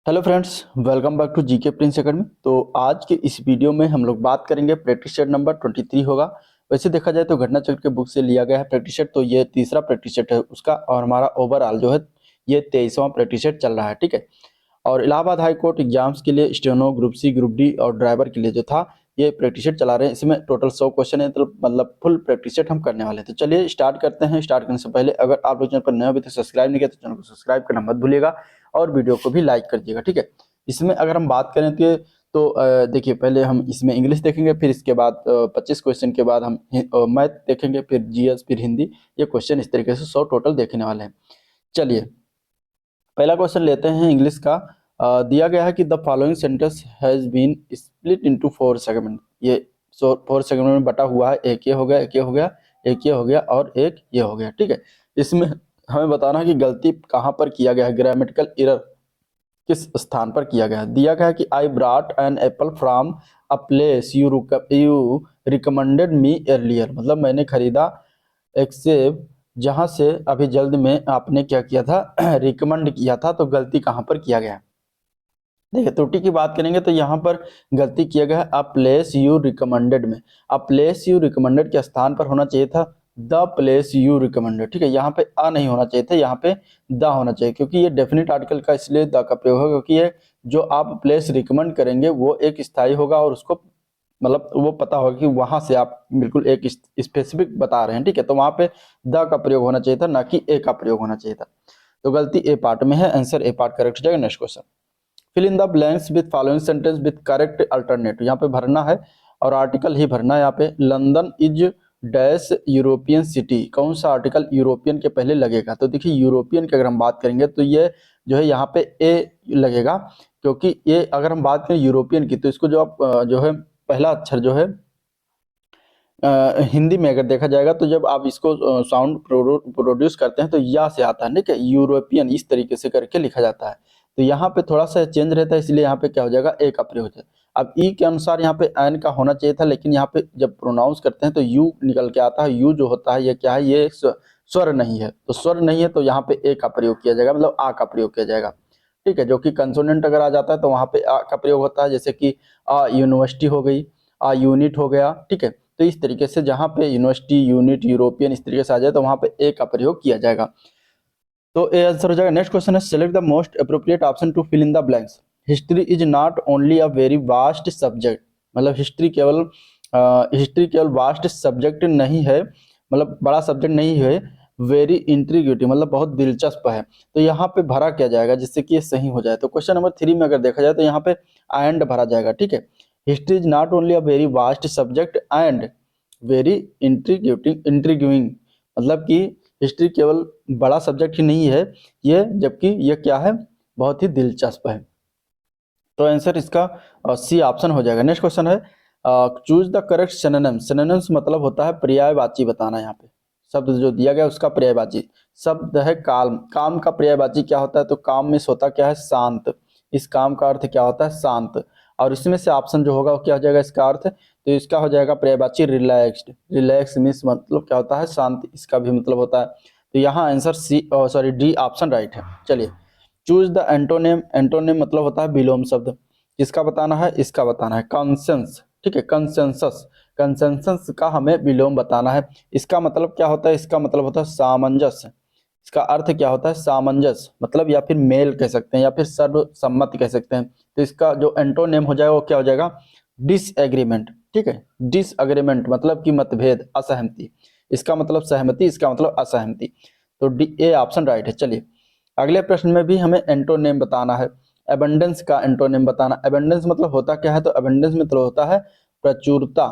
Hello friends, welcome back to GK Prince Academy. तो आज के इस वीडियो में हम लोग बात करेंगे प्रैक्टिस सेट नंबर 23 होगा। वैसे देखा जाए तो घटना चक्र के बुक से लिया गया है प्रैक्टिस सेट, तो ये तीसरा प्रैक्टिस सेट है उसका, और हमारा ओवरऑल जो है ये 23वां प्रैक्टिस सेट चल रहा है। ठीक है। और इलाहाबाद हाई कोर्ट एग्जाम्स के लिए steno, group C, group D और ड्राइवर के लिए जो था ये प्रैक्टिस सेट चला रहे हैं। इसमें टोटल 100 क्वेश्चन है, तो मतलब फुल प्रैक्टिस सेट हम करने वाले हैं। तो चलिए स्टार्ट करते हैं। स्टार्ट करने से पहले अगर आप लोग चैनल पर नए हो तो सब्सक्राइब नहीं किया तो चैनल को सब्सक्राइब करना मत भूलिएगा और वीडियो को भी लाइक कर दीजिएगा। ठीक है। इसमें अगर हम बात करें तो देखिए, पहले हम इसमें इंग्लिश देखेंगे, फिर इसके बाद 25 क्वेश्चन के बाद हम मैथ देखेंगे, फिर जीएस, फिर हिंदी। ये क्वेश्चन इस तरीके से 100 टोटल देखने वाले हैं। चलिए पहला क्वेश्चन लेते हैं इंग्लिश का। दिया गया है कि the following sentence has been split into 4 segment. ये 4 सेगमेंट में बटा हुआ है। एक ये हो गया, एक ये हो गया, एक ये हो गया और एक ये हो गया। ठीक है। इसमें हमें बताना है कि गलती कहाँ पर किया गया है, ग्रामेटिकल एरर किस स्थान पर किया गया है। दिया गया है कि I brought an apple from a place you recommended me earlier, मतलब मैंने खरीदा एक सेब जहां से अभी जल्द में आपने क्या किया था, रिकमेंड किया था। तो गलती कहां पर किया गया है। देखिए त्रुटि की बात करेंगे तो यहाँ पर गलती किया गया है अ प्लेस यू रिकमेंडेड में। अ प्लेस यू रिकमेंडेड के स्थान पर होना चाहिए था द प्लेस यू रिकमेंडेड। ठीक है। यहाँ पे अ नहीं होना चाहिए था, यहाँ पे द होना चाहिए, क्योंकि ये डेफिनेट आर्टिकल का इसलिए द का प्रयोग है क्योंकि ये जो आप प्लेस रिकमेंड करेंगे वो एक स्थायी होगा और उसको मतलब वो पता होगा कि वहां से आप बिल्कुल एक स्पेसिफिक बता रहे हैं। ठीक है। तो वहां पे द का प्रयोग होना चाहिए था, ना कि ए का प्रयोग होना चाहिए था। तो गलती ए पार्ट में है, आंसर ए पार्ट करेक्ट हो जाएगा। Next question, fill in the blanks with following sentence with correct alternative. यहाँ पे भरना है और आर्टिकल ही भरना है। यहाँ पे London is dash European city, कौन सा आर्टिकल यूरोपियन के पहले लगेगा। तो देखिए यूरोपियन की अगर हम बात करेंगे तो ये जो है यहाँ पे ए लगेगा, क्योंकि ये अगर हम बात करें यूरोपियन की तो इसको जो आप जो है पहला अक्षर जो है हिंदी में अगर देखा जाएगा तो जब आप इसको साउंड प्रोड्यूस करते हैं तो या से आता है। ठीक है। यूरोपियन इस तरीके से करके लिखा जाता है। तो यहाँ पे थोड़ा सा चेंज रहता है, इसलिए यहाँ पे क्या हो जाएगा, ए का प्रयोग है। अब ई के अनुसार यहाँ पे एन का होना चाहिए था, लेकिन यहाँ पे जब प्रोनाउंस करते हैं तो यू निकल के आता है। यू जो होता है ये क्या है, ये स्वर नहीं है। तो स्वर नहीं है तो यहाँ पे ए का प्रयोग किया जाएगा, मतलब आ का प्रयोग किया जाएगा। ठीक है। जो कि कंसोनेंट अगर आ जाता है तो वहाँ पे आ का प्रयोग होता है, जैसे कि आ यूनिवर्सिटी हो गई, आ यूनिट हो गया। ठीक है। तो इस तरीके से जहां पे यूनिवर्सिटी, यूनिट, यूरोपियन इस तरीके से आ जाए तो वहां पे ए का प्रयोग किया जाएगा। तो ए आंसर हो जाएगा। नेक्स्ट क्वेश्चन है select the most appropriate option to fill in the blanks. History is not only a very vast subject, मतलब हिस्ट्री केवल वास्ट सब्जेक्ट नहीं है, मतलब बड़ा सब्जेक्ट नहीं है। वेरी इंट्रीग्यूटिव मतलब बहुत दिलचस्प है। तो यहाँ पे भरा क्या जाएगा जिससे कि ये सही हो जाए। तो क्वेश्चन नंबर 3 में अगर देखा जाए तो यहाँ पे एंड भरा जाएगा। ठीक है। History is not only a very vast subject and very intriguing, मतलब कि हिस्ट्री केवल बड़ा सब्जेक्ट ही नहीं है ये, जबकि ये क्या है, बहुत ही दिलचस्प है। तो आंसर इसका सी ऑप्शन हो जाएगा। नेक्स्ट क्वेश्चन है choose the correct synonyms. Synonyms मतलब होता है पर्यायवाची बताना। यहाँ पे शब्द जो दिया गया उसका पर्यायवाची शब्द है काम। काम का पर्यायवाची क्या होता है, तो काम में होता क्या है, शांत। इस काम का अर्थ क्या होता है, शांत। और इसमें से ऑप्शन जो होगा वो क्या हो जाएगा इसका अर्थ, तो इसका हो जाएगा पर्यायवाची रिलैक्स्ड। रिलैक्स मीन्स मतलब क्या होता है, शांत, इसका भी मतलब होता है। तो यहाँ answer C sorry D option right है। चलिए चूज द एंटोनिम। एंटोनिम मतलब होता है विलोम शब्द। किसका बताना है, इसका बताना है कंसेंस। ठीक है। कंसेंसस, कंसेंसस का हमें विलोम बताना है। इसका मतलब क्या होता है, इसका मतलब होता है सामंजस्य। इसका अर्थ क्या होता है, सामंजस्य मतलब, या फिर मेल कह सकते हैं, या फिर सर्वसम्मत कह सकते हैं। तो इसका जो एंटोनिम हो जाएगा वो क्या हो जाएगा, डिसएग्रीमेंट। ठीक है। डिसएग्रीमेंट मतलब कि मतभेद, असहमति। इसका मतलब सहमति, इसका मतलब असहमति। तो डी ए ऑप्शन राइट है। चलिए अगले प्रश्न में भी हमें एंटोनिम बताना है। एबंडेंस का एंटोनिम बताना। एबंडेंस मतलब होता क्या है, तो एबंडेंस मतलब होता है प्रचुरता।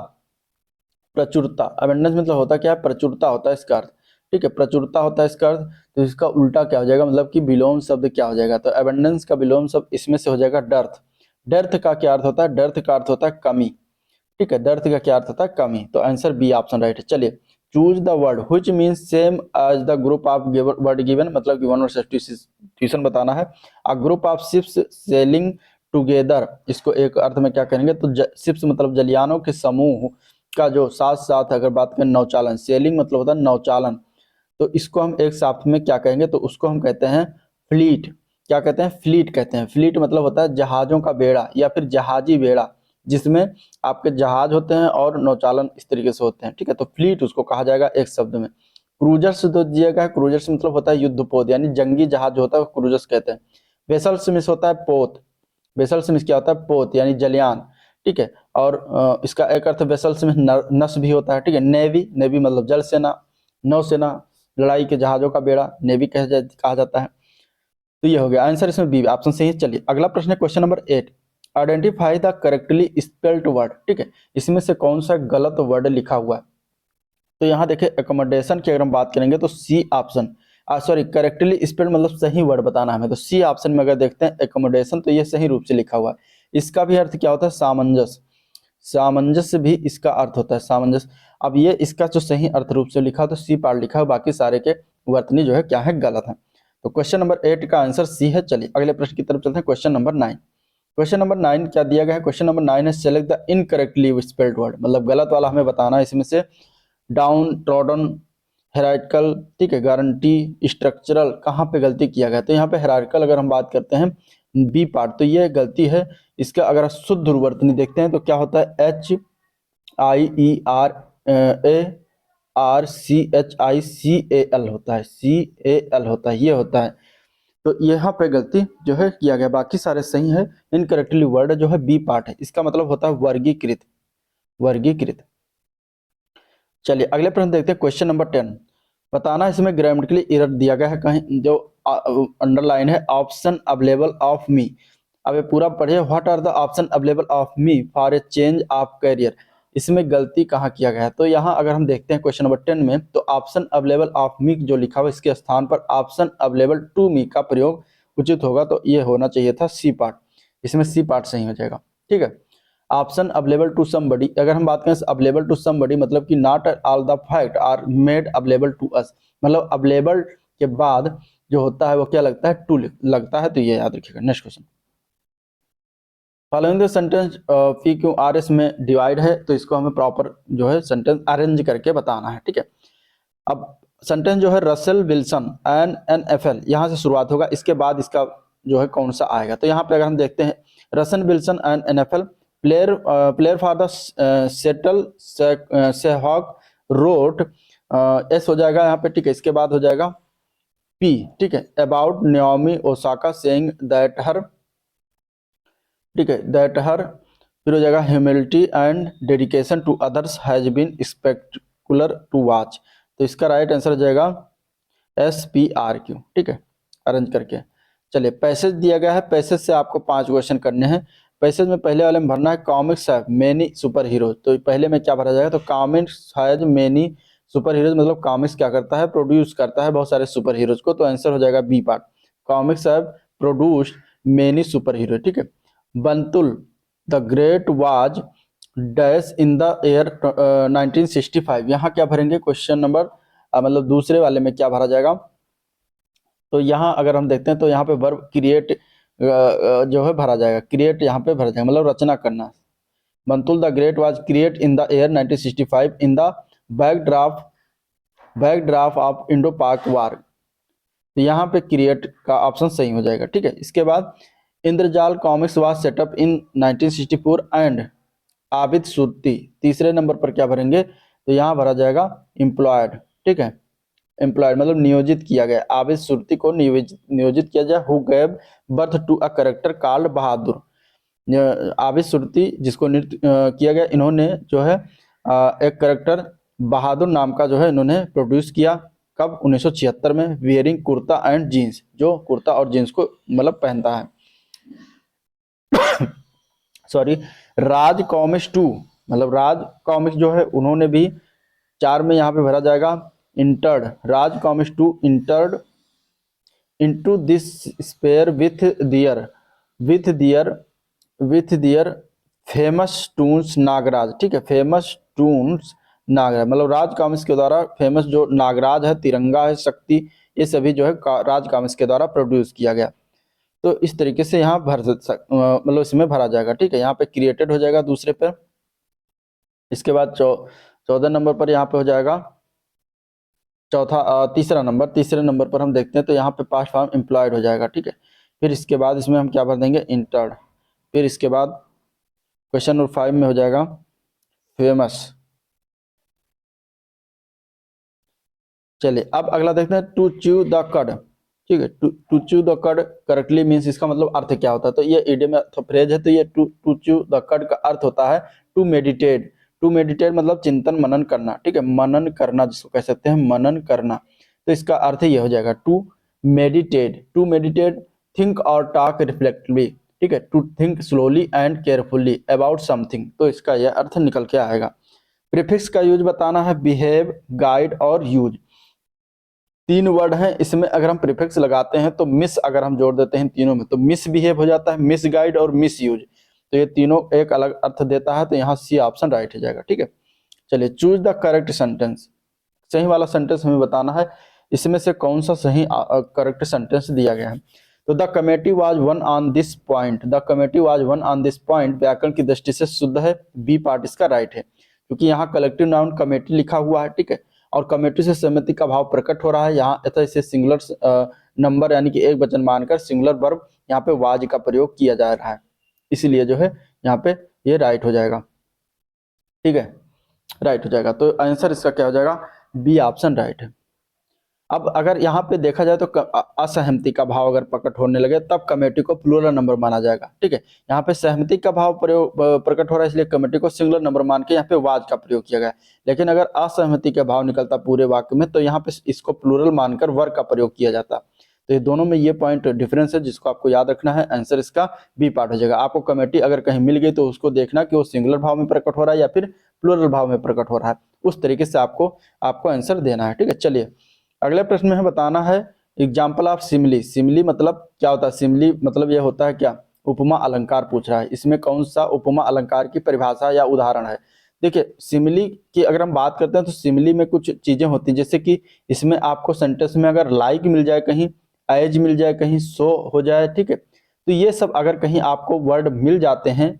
प्रचुरता, एबंडेंस मतलब होता क्या है, प्रचुरता होता है इसका अर्थ। ठीक है। प्रचुरता होता है इसका अर्थ। तो इसका उल्टा क्या हो जाएगा, मतलब कि विलोम शब्द क्या हो जाएगा, तो एबंडेंस का विलोम शब्द इसमें से हो जाएगा डर्थ। डर्थ का क्या अर्थ होता है, डर्थ का अर्थ होता है कमी। ठीक है। दर्द का क्या अर्थ होता है, कमी। तो आंसर बी ऑप्शन राइट है। चलिए choose the word which means same as the group of word given, मतलब कि वन वर्ड सब्स्टिट्यूशन बताना है। A group of ships sailing together, इसको एक अर्थ में क्या करेंगे, तो शिप्स मतलब जलियानों के समूह का जो साथ साथ अगर बात करें नौचालन, सेलिंग मतलब होता है नौचालन। तो इसको हम एक साथ में क्या कहेंगे, तो उसको हम कहते हैं फ्लीट। क्या कहते हैं, फ्लीट कहते हैं। फ्लीट मतलब होता है जहाजों का बेड़ा या फिर जहाजी बेड़ा, जिसमें आपके जहाज होते हैं और नौचालन इस तरीके से होते हैं, ठीक है। तो फ्लीट उसको कहा जाएगा एक शब्द में। क्रूजर्स तो दिया गया है, क्रूजर्स मतलब होता है युद्धपोत, यानी जंगी जहाज जो होता है क्रूजर्स कहते हैं। वेसल्स मिस होता है पोत, वेसल्स मिस क्या होता है, पोत यानी जलयान, ठीक है। और इसका एक अर्थ वेसल्स में नस भी होता है, ठीक है। नेवी, नेवी मतलब जल सेना, नौसेना लड़ाई के जहाजों का बेड़ा नेवी कहा जाता है। तो ये हो गया आंसर, इसमें बी ऑप्शन सही है। चलिए अगला प्रश्न है question number 8, identify the correctly spelled word, ठीक है। इसमें से कौन सा गलत वर्ड लिखा हुआ है। तो यहाँ देखिए एकोमोडेशन की अगर हम बात करेंगे तो C option, sorry correctly spelled मतलब सही वर्ड बताना हमें, तो सी ऑप्शन में अगर देखते हैं एकोमोडेशन, तो ये सही रूप से लिखा हुआ है। इसका भी अर्थ क्या होता है, सामंजस्य, सामंजस्य भी इसका अर्थ होता है, सामंजस्य। अब ये इसका जो सही अर्थ रूप से लिखा तो सी पार्ट लिखा है, बाकी सारे के वर्तनी जो है क्या है, गलत है। तो क्वेश्चन नंबर 8 का आंसर सी है। चलिए अगले प्रश्न की तरफ चलते हैं, क्वेश्चन नंबर 9। क्वेश्चन नंबर 9 क्या दिया गया है, क्वेश्चन नंबर 9 है select the incorrectly spelled word, मतलब गलत वाला हमें बताना है इसमें से। डाउन ट्रॉडन, हेराइकल, ठीक है, गारंटी, स्ट्रक्चरल, कहाँ पे गलती किया गया। तो यहाँ पे हेराइकल अगर हम बात करते हैं बी पार्ट, तो ये गलती है। इसका अगर शुद्ध वर्तनी देखते हैं तो क्या होता है, HIERARCHICAL होता है, CAL होता है, ये होता है। तो यहाँ पे गलती जो है किया गया, बाकी सारे सही है। इनकरेक्टली वर्ड जो है बी पार्ट है, इसका मतलब होता है वर्गीकृत, वर्गीकृत। चलिए अगले प्रश्न देखते हैं, क्वेश्चन नंबर 10। बताना इसमें ग्रामेटिकली एरर दिया गया है, कहीं जो अंडरलाइन है, ऑप्शन अवेलेबल ऑफ मी। अब ये पूरा पढ़िए, what are the option available of me for a change of career. इसमें गलती कहाँ किया गया है, तो यहाँ अगर हम देखते हैं क्वेश्चन नंबर 10 में, तो ऑप्शन अवेलेबल ऑफ मी जो लिखा हुआ इसके स्थान पर ऑप्शन अवेलेबल टू मी का प्रयोग उचित होगा। तो ये होना चाहिए था सी पार्ट, इसमें सी पार्ट सही हो जाएगा, ठीक है। ऑप्शन अवेलेबल टू समबडी, अगर हम बात करें अवेलेबल टू समबडी मतलब कि not all the fact are made available to us, मतलब अवेलेबल के बाद जो होता है वो क्या लगता है, टू लगता है। तो ये याद रखिएगा। Next question, following the sentence P Q R S में डिवाइड है, तो इसको हमें प्रॉपर जो है सेंटेंस अरेंज करके बताना है, ठीक है। अब सेंटेंस जो है रसेल विल्सन NFL यहाँ से शुरुआत होगा, इसके बाद इसका जो है कौन सा आएगा। तो यहाँ पे अगर हम देखते हैं Russell Wilson NFL player for the Seattle Seahawk wrote, एस हो जाएगा यहाँ पे, ठीक है। इसके बाद हो जाएगा पी, ठीक है, about Naomi Osaka saying that her, ठीक है, दैट हर, फिर हो जाएगा humility and dedication to others has been spectacular to watch. तो इसका राइट आंसर हो जाएगा SPRQ, ठीक है, अरेंज करके। चलिए पैसेज दिया गया है, पैसेज से आपको 5 क्वेश्चन करने हैं। पैसेज में पहले वाले में भरना है comics have many super heroes, तो पहले में क्या भरा जाएगा, तो comics has many super heroes मतलब कॉमिक्स क्या करता है, प्रोड्यूस करता है बहुत सारे सुपर हीरोज को। तो आंसर हो जाएगा B part, comics have produced many super hero, ठीक है। Bantul the Great was dash in the year 1965, यहाँ क्या भरेंगे क्वेश्चन नंबर मतलब दूसरे वाले में क्या भरा जाएगा। तो यहाँ अगर हम देखते हैं तो यहाँ पे वर्ब क्रिएट जो है भरा जाएगा, क्रिएट यहाँ पे भरा जाएगा मतलब रचना करना। Bantul the Great was create in the year 1965 in the backdraft of Indo Pak war. तो यहाँ पे क्रिएट का ऑप्शन सही हो जाएगा, ठीक है। इसके बाद Indrajal comics was setup in 1964 and Abid Surti, तीसरे नंबर पर क्या भरेंगे, तो यहाँ भरा जाएगा एम्प्लॉयड, ठीक है। एम्प्लॉयड मतलब नियोजित किया गया, आबिद सुरती को नियोजित किया जाए। Who gave birth to a character called Bahadur, Abid Surti जिसको नृत्य किया गया, इन्होंने जो है एक करेक्टर बहादुर नाम का जो है इन्होंने प्रोड्यूस किया। कब, 1976 में। वियरिंग कुर्ता एंड जीन्स, जो कुर्ता और जीन्स को मतलब पहनता है। सॉरी, राज कॉमिक्स 2 मतलब राज कॉमिक्स जो है उन्होंने भी 4 में यहाँ पे भरा जाएगा entered, Raj Comics 2 entered into this sphere with their famous toons Nagraj, ठीक है, फेमस टून्स नागराज मतलब राज कॉमिक्स के द्वारा फेमस जो नागराज है, तिरंगा है, शक्ति, ये सभी जो है राज कॉमिक्स के द्वारा प्रोड्यूस किया गया। तो इस तरीके से यहाँ मतलब इसमें भरा जाएगा, ठीक है। यहाँ पे क्रिएटेड हो जाएगा दूसरे पे। इसके बाद 14 नंबर पर यहाँ पे हो जाएगा तीसरा नंबर, तीसरे नंबर पर हम देखते हैं तो यहाँ पे पास्ट फॉर्म एम्प्लॉयड हो जाएगा, ठीक है। फिर इसके बाद इसमें हम क्या भर देंगे, इंटर्ड। फिर इसके बाद क्वेश्चन नंबर 5 में हो जाएगा फेमस। चलिए अब अगला देखते हैं, टू च्यू द कड। ठीक है, टू च्यू द कड करेक्टली मीन्स इसका मतलब अर्थ क्या होता है, तो ये इडियम फ्रेज है, तो ये टू च्यू द कड का अर्थ होता है टू मेडिटेट। टू मेडिटेट मतलब चिंतन मनन करना, ठीक है, मनन करना जिसको कह सकते हैं, मनन करना। तो इसका अर्थ ये हो जाएगा to meditate. To meditate, think और टॉक रिफ्लेक्टिवली, ठीक है, to think slowly and carefully about something. तो इसका यह अर्थ निकल के आएगा। प्रीफिक्स का यूज बताना है, बिहेव, गाइड और यूज। तीन वर्ड हैं, इसमें अगर हम प्रीफिक्स लगाते हैं तो मिस अगर हम जोड़ देते हैं तीनों में तो मिस बिहेव हो जाता है, मिस गाइड और मिस यूज। तो ये तीनों एक अलग अर्थ देता है, तो यहाँ सी ऑप्शन राइट हो जाएगा। ठीक है, चलिए चूज द करेक्ट सेंटेंस। सही वाला सेंटेंस हमें बताना है, इसमें से कौन सा सही करेक्ट सेंटेंस दिया गया है। तो the committee was one on this point, the committee was one on this point व्याकरण की दृष्टि से शुद्ध है, बी पार्ट इसका राइट है, क्योंकि यहाँ कलेक्टिव नाउन कमेटी लिखा हुआ है। ठीक है, और कमेटी से सहमति का भाव प्रकट हो रहा है। यहाँ अतः इसे सिंगुलर नंबर यानी कि एक वचन मानकर सिंगुलर वर्ब यहाँ पे वाज का प्रयोग किया जा रहा है, इसलिए जो है यहाँ पे ये राइट हो जाएगा। ठीक है, राइट हो जाएगा, तो आंसर इसका क्या हो जाएगा, बी ऑप्शन राइट है। अब अगर यहाँ पे देखा जाए तो असहमति का भाव अगर प्रकट होने लगे तब कमेटी को प्लूरल नंबर माना जाएगा। ठीक है, यहाँ पे सहमति का भाव प्रकट हो रहा है, इसलिए कमेटी को सिंगुलर नंबर मान के यहाँ पे वाज का प्रयोग किया गया। लेकिन अगर असहमति का भाव निकलता पूरे वाक्य में तो यहाँ पे इसको प्लूरल मानकर वर्ग का प्रयोग किया जाता। तो ये दोनों में ये पॉइंट डिफरेंस है जिसको आपको याद रखना है। आंसर इसका बी पार्ट हो जाएगा। आपको कमेटी अगर कहीं मिल गई तो उसको देखना कि वो सिंगुलर भाव में प्रकट हो रहा है या फिर प्लूरल भाव में प्रकट हो रहा है, उस तरीके से आपको आंसर देना है। ठीक है, चलिए अगले प्रश्न में हमें बताना है एग्जाम्पल ऑफ सिमली। सिमली मतलब क्या होता है, सिमली मतलब ये होता है क्या, उपमा अलंकार पूछ रहा है। इसमें कौन सा उपमा अलंकार की परिभाषा या उदाहरण है। देखिए सिमली की अगर हम बात करते हैं तो सिमली में कुछ चीजें होती हैं, जैसे कि इसमें आपको सेंटेंस में अगर लाइक मिल जाए, कहीं एज मिल जाए, कहीं सो हो जाए, ठीक है, तो ये सब अगर कहीं आपको वर्ड मिल जाते हैं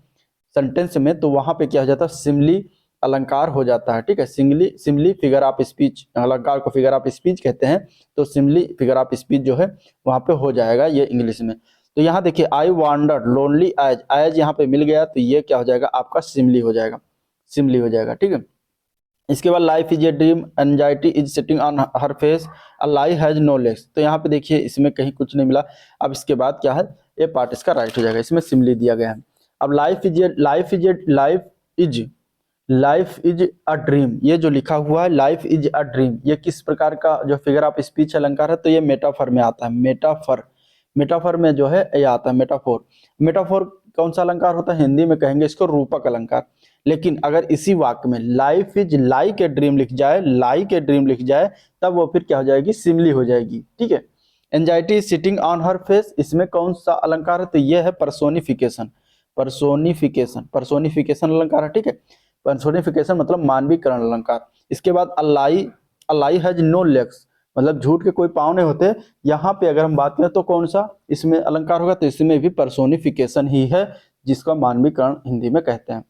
सेंटेंस में तो वहां पे क्या हो जाता है, सिमली अलंकार हो जाता है। ठीक है, सिमली फिगर ऑफ स्पीच, अलंकार को फिगर ऑफ स्पीच कहते हैं, तो सिमली फिगर ऑफ स्पीच जो है वहां पे हो जाएगा ये इंग्लिश में। तो यहाँ देखिए आई वांडर्ड लोनली एज, एज यहाँ पे मिल गया तो ये क्या हो जाएगा आपका सिमली हो जाएगा, सिमली हो जाएगा। ठीक है, इसके बाद life is a dream, anxiety is sitting on her face, a lie has no legs. तो यहाँ पे देखिए इसमें कहीं कुछ नहीं मिला। अब इसके बाद क्या है, ये पार्ट इसका राइट हो जाएगा, इसमें सिमली दिया गया है। अब लाइफ इज अ ड्रीम, ये जो लिखा हुआ है लाइफ इज अ ड्रीम, ये किस प्रकार का जो फिगर ऑफ स्पीच अलंकार है, तो ये मेटाफर में आता है। मेटाफर में जो है ये आता है मेटाफोर। मेटाफोर कौन सा अलंकार होता है, हिंदी में कहेंगे इसको रूपक अलंकार। लेकिन अगर इसी वाक्य में life is like a dream लिख जाए, लाइक ए ड्रीम लिख जाए, तब वो फिर क्या हो जाएगी, सिमली हो जाएगी। ठीक है, anxiety sitting on her face, इसमें कौन सा अलंकार है, तो ये है पर्सोनिफिकेशन। पर्सोनिफिकेशन अलंकार है। ठीक है, पर्सोनिफिकेशन मतलब मानवीकरण अलंकार। इसके बाद अलाई हैज नो लेग्स, मतलब झूठ के कोई पाँव नहीं होते। यहाँ पे अगर हम बात करें तो कौन सा इसमें अलंकार होगा, तो इसमें भी पर्सोनिफिकेशन ही है जिसका मानवीकरण हिंदी में कहते हैं।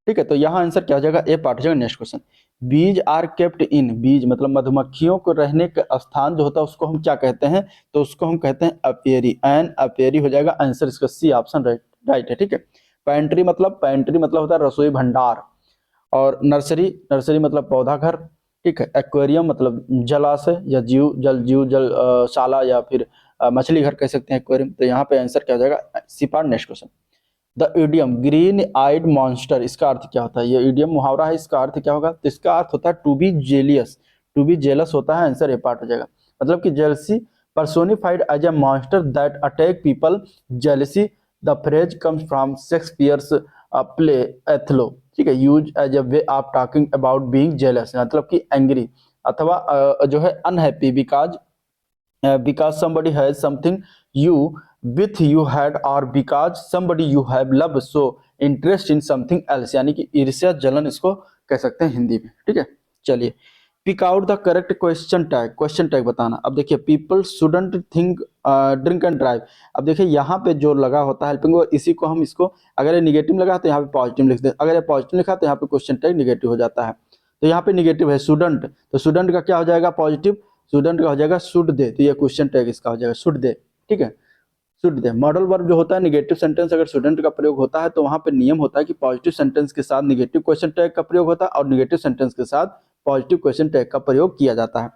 ठीक है, तो यहाँ आंसर क्या हो जाएगा, ए पार्ट हो जाएगा। Next question, bees are kept in, बीज मतलब मधुमक्खियों को रहने का स्थान जो होता है उसको हम क्या कहते हैं, तो उसको हम कहते हैं अपेरी, एन अपेरी हो जाएगा। आंसर इसका सी ऑप्शन राइट है। ठीक है, पैंट्री मतलब होता है रसोई भंडार, और नर्सरी मतलब पौधा घर। ठीक है, एक्वेरियम मतलब जलाशय या जल शाला या फिर मछली घर कह सकते हैं एक्वेरियम। तो यहाँ पे आंसर क्या हो जाएगा, C part. Next question, the idiom green eyed monster, इसका अर्थ क्या होता है, ये इडियम मुहावरा है, इसका अर्थ क्या होगा, तो इसका अर्थ होता है to be jealous, to be jealous होता है। आंसर ए पार्ट हो जाएगा, मतलब कि jealousy personified as a monster that attack people, jealousy, the phrase comes from Shakespeare's play Othello। ठीक है, use as a way of talking about being jealous, मतलब कि एंग्री अथवा जो है unhappy because somebody has something you with you had, or because somebody you have loved so interest in something else, यानी कि ईर्ष्या जलन इसको कह सकते हैं हिंदी में। ठीक है, चलिए pick out the correct question tag बताना। अब देखिए people shouldn't think drink and drive. अब देखिए यहाँ पे जो लगा होता है हेल्पिंग वर्ब, इसी को हम इसको अगर ये निगेटिव लगा तो यहाँ पे पॉजिटिव लिख दें, अगर ये पॉजिटिव लिखा तो यहाँ पे क्वेश्चन टैग निगेटिव हो जाता है। तो यहाँ पे निगेटिव है शुडंट, तो शुडंट का क्या हो जाएगा पॉजिटिव, स्टूडेंट का हो जाएगा शुड दे, तो ये क्वेश्चन टैग इसका हो जाएगा शुड दे। ठीक है, शुड दे। मॉडल वर्ब जो होता है निगेटिव सेंटेंस अगर स्टूडेंट का प्रयोग होता है तो वहां पे नियम होता है कि पॉजिटिव सेंटेंस के साथ निगेटिव क्वेश्चन टैग का प्रयोग होता है और निगेटिव सेंटेंस के साथ पॉजिटिव क्वेश्चन टैग का प्रयोग किया जाता है।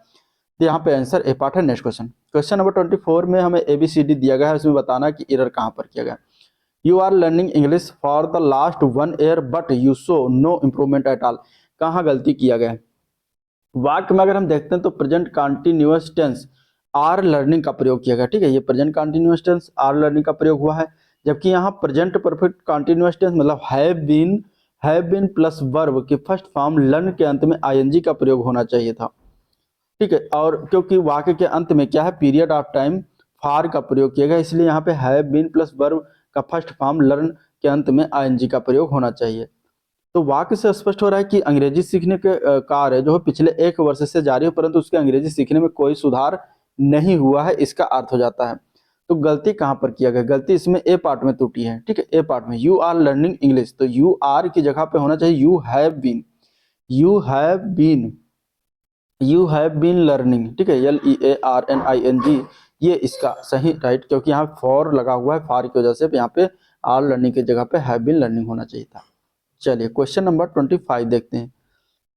तो यहाँ पे आंसर ए पार्ट है। नेक्स्ट क्वेश्चन, क्वेश्चन नंबर 24 में हमें ABCD दिया गया है, उसमें बताना कि एरर कहाँ पर किया गया। You are learning English for the last 1 year but you show no improvement at all. कहाँ गलती किया गया है? वाक्य में अगर हम देखते हैं तो present continuous tense are learning का प्रयोग किया गया। ठीक है, ये present continuous tense are learning का प्रयोग हुआ है, जबकि यहाँ प्रेजेंट परफेक्ट कंटिन्यूअस टेंस मतलब हैव बीन प्लस वर्ब की फर्स्ट फॉर्म लर्न के अंत में आईएनजी का प्रयोग होना चाहिए था। ठीक है, और क्योंकि वाक्य के अंत में क्या है, पीरियड ऑफ टाइम फार का प्रयोग किया गया, इसलिए यहाँ पे हैव बीन प्लस वर्ब का फर्स्ट फॉर्म लर्न के अंत में आईएनजी का प्रयोग होना चाहिए। तो वाक्य से स्पष्ट हो रहा है कि अंग्रेजी सीखने के कार्य जो है पिछले 1 वर्ष से जारी है, परंतु उसके अंग्रेजी सीखने में कोई सुधार नहीं हुआ है, इसका अर्थ हो जाता है। तो गलती कहाँ पर किया गया? गलती इसमें ए पार्ट में त्रुटि है। ठीक है, ए पार्ट में यू आर लर्निंग इंग्लिश, तो यू आर की जगह पे होना चाहिए you have been. You have been, you have been learning. ठीक है, LEARNING, ये इसका सही राइट, क्योंकि यहाँ फॉर लगा हुआ है, फॉर की वजह से यहाँ पे आर लर्निंग की जगह पे हैव बीन लर्निंग होना चाहिए था। चलिए क्वेश्चन नंबर 25 देखते हैं।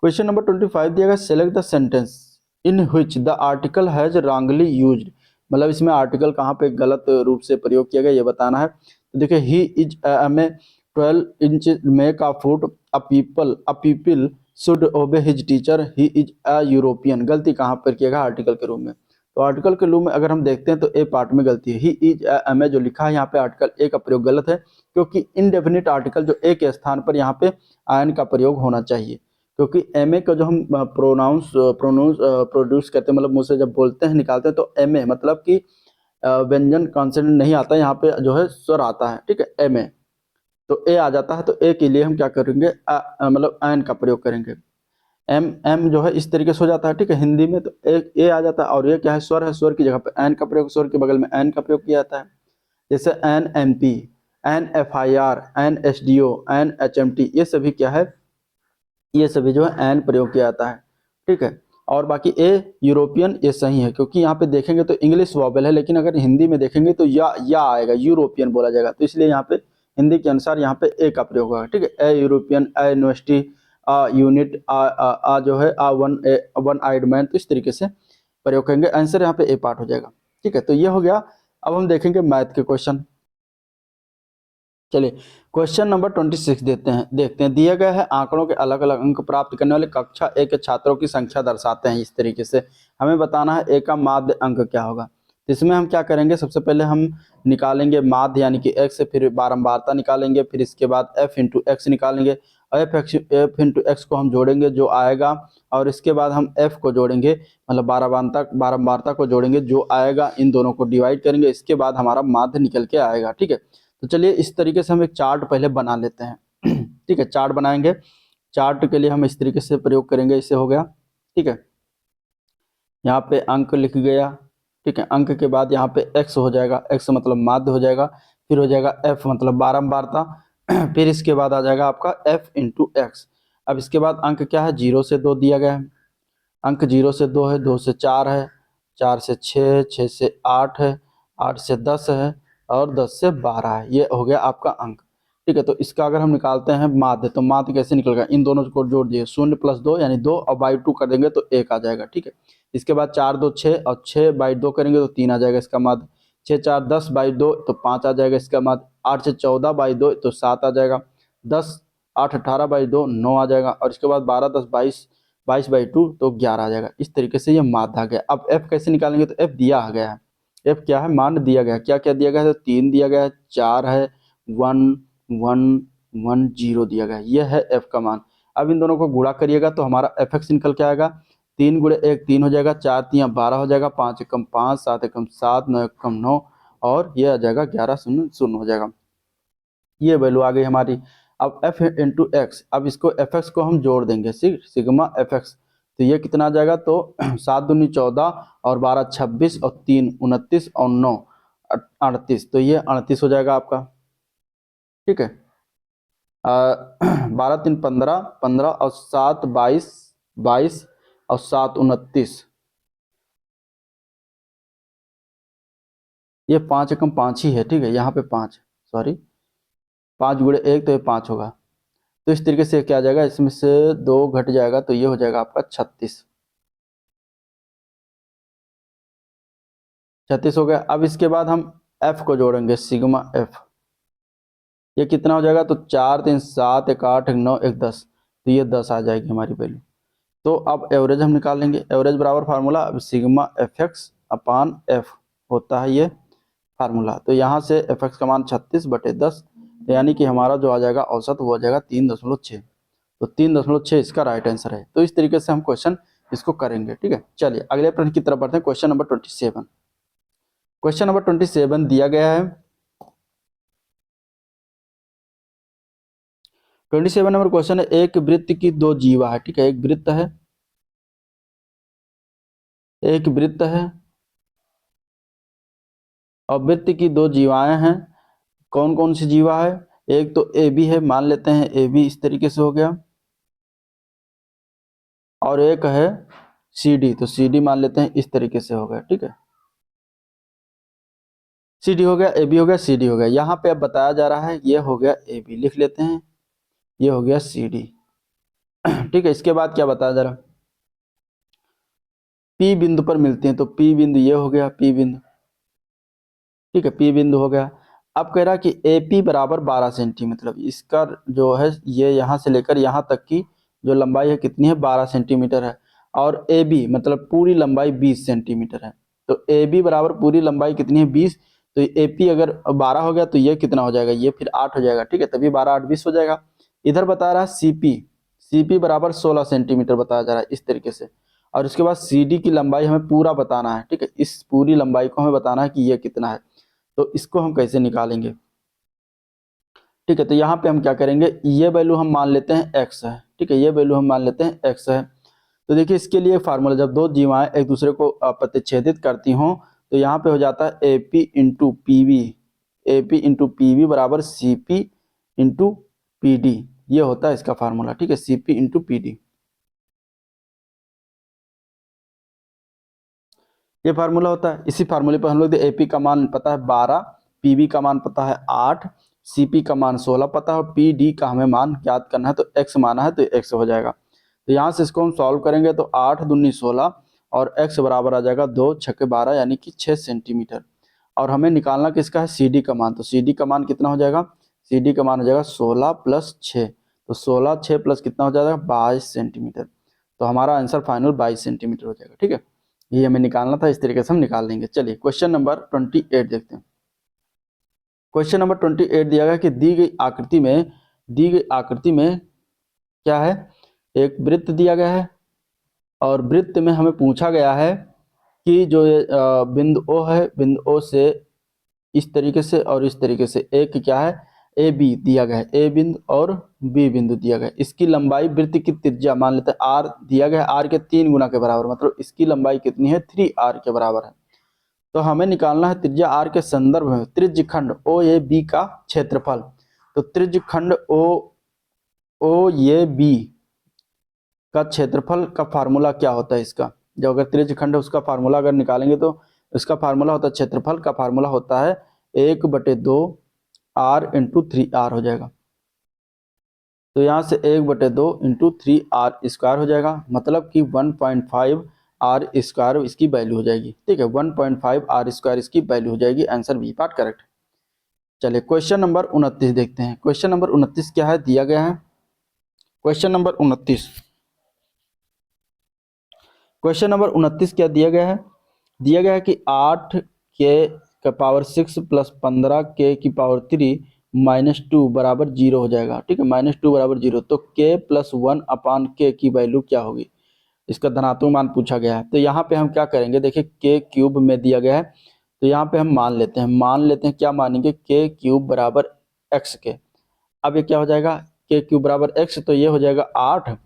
क्वेश्चन नंबर 25 दिया गया, select the sentence in which the article has wrongly used. मतलब इसमें आर्टिकल कहाँ पे गलत रूप से प्रयोग किया गया ये बताना है। तो देखिए, he is a 12 inch make a foot a people should ओबे his teacher, he is a European. गलती कहाँ पर किया गया? आर्टिकल के रूप में। तो आर्टिकल के रूप में अगर हम देखते हैं तो ए पार्ट में गलती है, ही इज ए जो लिखा है यहाँ पे आर्टिकल ए का प्रयोग गलत है, क्योंकि इनडेफिनिट आर्टिकल जो ए के स्थान पर यहाँ पे आयन का प्रयोग होना चाहिए, क्योंकि एम ए का जो हम प्रोनाउंस प्रोड्यूस करते हैं, मतलब मुंह से जब बोलते हैं निकालते हैं तो एम ए मतलब कि व्यंजन कॉन्सेंट नहीं आता, यहाँ पे जो है स्वर आता है। ठीक है, एम ए तो ए आ जाता है, तो ए के लिए हम क्या करेंगे, मतलब आयन का प्रयोग करेंगे। एम एम जो है इस तरीके से हो जाता है। ठीक है, हिंदी में तो ए आ जाता है, और ये क्या है, स्वर है, स्वर की जगह पे एन का प्रयोग, स्वर के बगल में एन का प्रयोग किया जाता है। जैसे NMP, NFIR, NSDO, NHMT, ये सभी क्या है, ये सभी जो है एन प्रयोग किया जाता है। ठीक है, और बाकी ए यूरोपियन ये सही है, क्योंकि यहाँ पे देखेंगे तो इंग्लिश वॉवेल है, लेकिन अगर हिंदी में देखेंगे तो या आएगा, यूरोपियन बोला जाएगा, तो इसलिए यहाँ पे हिंदी के अनुसार यहाँ पे ए का प्रयोग होगा। ठीक है, ए यूरोपियन, ए यूनिवर्सिटी, आ यूनिट, आ जो है आ वन आइड मैन, तो इस तरीके से प्रयोग करेंगे। आंसर यहाँ पे ए पार्ट हो जाएगा। ठीक है, तो ये हो गया। अब हम देखेंगे मैथ के क्वेश्चन। चलिए क्वेश्चन नंबर 26 देखते हैं। दिया गया है आंकड़ों के अलग अलग अंक प्राप्त करने वाले कक्षा ए के छात्रों की संख्या दर्शाते हैं। इस तरीके से हमें बताना है ए का माध्य अंक क्या होगा। तो इसमें हम क्या करेंगे, सबसे पहले हम निकालेंगे माध्य यानी कि x से, फिर बारंबारता निकालेंगे, फिर इसके बाद f इंटू एक्स निकालेंगे, f इंटू एक्स को हम जोड़ेंगे जो आएगा, और इसके बाद हम f को जोड़ेंगे, मतलब बारंबारता को जोड़ेंगे जो आएगा, इन दोनों को डिवाइड करेंगे, इसके बाद हमारा माध्य निकल के आएगा। ठीक है, तो चलिए इस तरीके से हम एक चार्ट पहले बना लेते हैं। ठीक है, चार्ट बनाएंगे। चार्ट के लिए हम इस तरीके से प्रयोग करेंगे, इससे हो गया। ठीक है, यहाँ पे अंक लिख गया। ठीक है, अंक के बाद यहाँ पे x हो जाएगा, x मतलब माध्य हो जाएगा, फिर हो जाएगा f मतलब बारंबारता, फिर इसके बाद आ जाएगा आपका f इंटू एक्स। अब इसके बाद अंक क्या है, 0 से 2 दिया गया है, अंक 0 से 2 है, 2 से 4 है, 4 से 6, 6 से 8 है, 8 से 10 है, और 10 से 12 है। ये हो गया आपका अंक। ठीक है, तो इसका अगर हम निकालते हैं माध्य, तो माध्य कैसे निकलेगा, इन दोनों को जोड़ दिए, 0 + 2 यानी 2, और बाई 2 कर देंगे तो 1 आ जाएगा। ठीक है, इसके बाद 4 2 6, और 6 बाई 2 करेंगे तो 3 आ जाएगा इसका माध्य, 6 4 10 बाई 2 तो 5 आ जाएगा इसका माध्य, 8 से 14 बाई 2 तो 7 आ जाएगा, 10 8 18 बाई 2 9 आ जाएगा, और इसके बाद 12 10 22 22 बाई 2 तो 11 आ जाएगा। इस तरीके से ये माध्य आ गया। अब f कैसे निकालेंगे, तो f दिया आ गया है, f क्या है, मान दिया गया है। क्या क्या दिया गया है, तो 3 दिया गया है, 4 है, 1 1 1 0 दिया गया है, ये है f का मान। अब इन दोनों को गुणा करिएगा तो हमारा fx निकल के आएगा, 3 × 1 3 हो जाएगा, 4 3 12 हो जाएगा, 5 एकम 5, 7 एकम 7, 9 एकम 9, और ये आ जाएगा 11 0 0 हो जाएगा। ये वैल्यू आ गई हमारी। अब f इंटू एक्स, अब इसको fx को हम जोड़ देंगे, सिग्मा fx, तो ये कितना आ जाएगा, तो 7 दूनी 14, और 12 26, और 3 29, और 9 38, तो ये 38 हो जाएगा आपका। ठीक है, 12 3 15, 15 और 7 22, 22 और 7 29, ये 5 एकम 5 ही है, ठीक है, यहाँ पे 5, सॉरी 5 गुणे 1 तो ये 5 होगा। तो इस तरीके से क्या आ जाएगा, इसमें से 2 घट जाएगा तो ये हो जाएगा आपका 36। 36 हो गया। अब इसके बाद हम एफ को जोड़ेंगे, सिग्मा एफ। ये कितना हो जाएगा, तो 4 3 7 1 8 1 9 1 10, तो ये 10 आ जाएगी हमारी वैल्यू। तो अब एवरेज हम निकाल लेंगे। एवरेज बराबर फार्मूला, अब sigma F x upon F होता है ये फार्मूला। तो यहाँ से एफ एक्स का मान 36/10, यानी कि हमारा जो आ जाएगा औसत वो आ जाएगा 3.6। तो 3.6 इसका राइट आंसर है। तो इस तरीके से हम क्वेश्चन इसको करेंगे, ठीक है। चलिए अगले प्रश्न की तरफ बढ़ते हैं। Question number 27। क्वेश्चन नंबर 27 दिया गया है। 27 नंबर क्वेश्चन है, एक वृत्त की 2 जीवा है, ठीक है, एक वृत्त है, एक वृत्त है और वृत्त की 2 जीवाएं हैं। कौन कौन सी जीवा है, एक तो ए बी है, मान लेते हैं ए बी इस तरीके से हो गया, और एक है सी डी, तो सी डी मान लेते हैं इस तरीके से हो गया, ठीक है। सी डी हो गया, ए बी हो गया, सी डी हो गया। यहाँ पे अब बताया जा रहा है ये हो गया ए बी, लिख लेते हैं, ये हो गया सी डी, ठीक है। इसके बाद क्या बताया जा रहा है, पी बिंदु पर मिलते हैं, तो पी बिंदु ये हो गया, पी बिंदु, ठीक है, पी बिंदु हो गया। अब कह रहा कि ए पी बराबर 12 सेंटीमीटर, मतलब इसका जो है ये यहाँ से लेकर यहाँ तक की जो लंबाई है कितनी है, 12 सेंटीमीटर है। और ए बी मतलब पूरी लंबाई 20 सेंटीमीटर है। तो ए बी बराबर पूरी लंबाई कितनी है, 20। तो ए पी अगर 12 हो गया तो ये कितना हो जाएगा, ये फिर 8 हो जाएगा, ठीक है, तभी 12 8 20 हो जाएगा। इधर बता रहा है सी पी बराबर 16 सेंटीमीटर बताया जा रहा है इस तरीके से। और उसके बाद सी डी की लंबाई हमें पूरा बताना है, ठीक है, इस पूरी लंबाई को हमें बताना है कि ये कितना है। तो इसको हम कैसे निकालेंगे, ठीक है। तो यहाँ पे हम क्या करेंगे, ये वैल्यू हम मान लेते हैं एक्स है, ठीक है, ये वैल्यू हम मान लेते हैं एक्स है। तो देखिए इसके लिए फार्मूला, जब 2 जीवाएं एक दूसरे को प्रतिच्छेदित करती हों तो यहाँ पे हो जाता है A P into P V, A P into P V बराबर C P into P D, ये होता है इसका फार्मूला, ठीक है, C P into P D, ये फार्मूला होता है। इसी फार्मूले पर हम लोग ए पी का मान पता है 12, पी वी का मान पता है 8, सी पी का मान 16 पता है, और पी डी का हमें मान याद करना है, तो एक्स माना है तो एक्स हो जाएगा। तो यहाँ से इसको हम सॉल्व करेंगे तो 8 दूनी 16 और एक्स बराबर आ जाएगा 2 छक्के 12 यानी कि 6 सेंटीमीटर। और हमें निकालना किसका है, सी डी का मान। तो सी डी का मान कितना हो जाएगा, सी डी का मान हो जाएगा 16 + 6, तो 16 6 प्लस कितना हो जाएगा 22 सेंटीमीटर। तो हमारा आंसर फाइनल 22 सेंटीमीटर हो जाएगा, ठीक है। ये हमें निकालना था, इस तरीके से हम निकाल लेंगे। चलिए क्वेश्चन नंबर 28 देखते हैं। क्वेश्चन नंबर 28 दिया गया कि दी गई आकृति में क्या है, एक वृत्त दिया गया है और वृत्त में हमें पूछा गया है कि जो ये बिंदु ओ है, बिंदु ओ से इस तरीके से और इस तरीके से एक क्या है, ए बी दिया गया है, ए बिंदु और बी बिंदु दिया गया है। इसकी लंबाई वृत्त की त्रिज्या मान लेते हैं आर दिया गया है, आर के 3 गुना के बराबर, मतलब इसकी लंबाई कितनी है, 3r के बराबर है। तो हमें निकालना है त्रिज्या आर के संदर्भ में त्रिज्यखंड ओ ए बी का क्षेत्रफल। तो त्रिज्यखंड ओ ए बी का क्षेत्रफल का फार्मूला क्या होता है इसका, जो अगर त्रिज्यखंड है उसका फार्मूला अगर निकालेंगे तो इसका फार्मूला होता है, क्षेत्रफल का फार्मूला होता है 1/2 r इंटू 3r हो जाएगा। तो यहाँ से 1/2 इंटू 3r² हो जाएगा, मतलब कि 1.5r² इसकी वैल्यू हो जाएगी, ठीक है, 1.5r² इसकी वैल्यू हो जाएगी। Answer B part correct. चलिए क्वेश्चन नंबर 29 देखते हैं। क्वेश्चन नंबर 29 क्या है, दिया गया है क्वेश्चन नंबर 29। क्वेश्चन नंबर 29 क्या दिया गया है, दिया गया है कि 8k⁻6 + 15k⁻3 -2 बराबर 0 हो जाएगा, ठीक है, -2 बराबर 0। तो k + 1/k की वैल्यू क्या होगी, इसका धनात्मक मान पूछा गया है। तो यहाँ पे हम क्या करेंगे, देखिए k³ में दिया गया है, तो यहाँ पे हम मान लेते हैं क्या मानेंगे, k³ बराबर x के। अब ये क्या हो जाएगा, k³ बराबर x, तो ये हो जाएगा 8,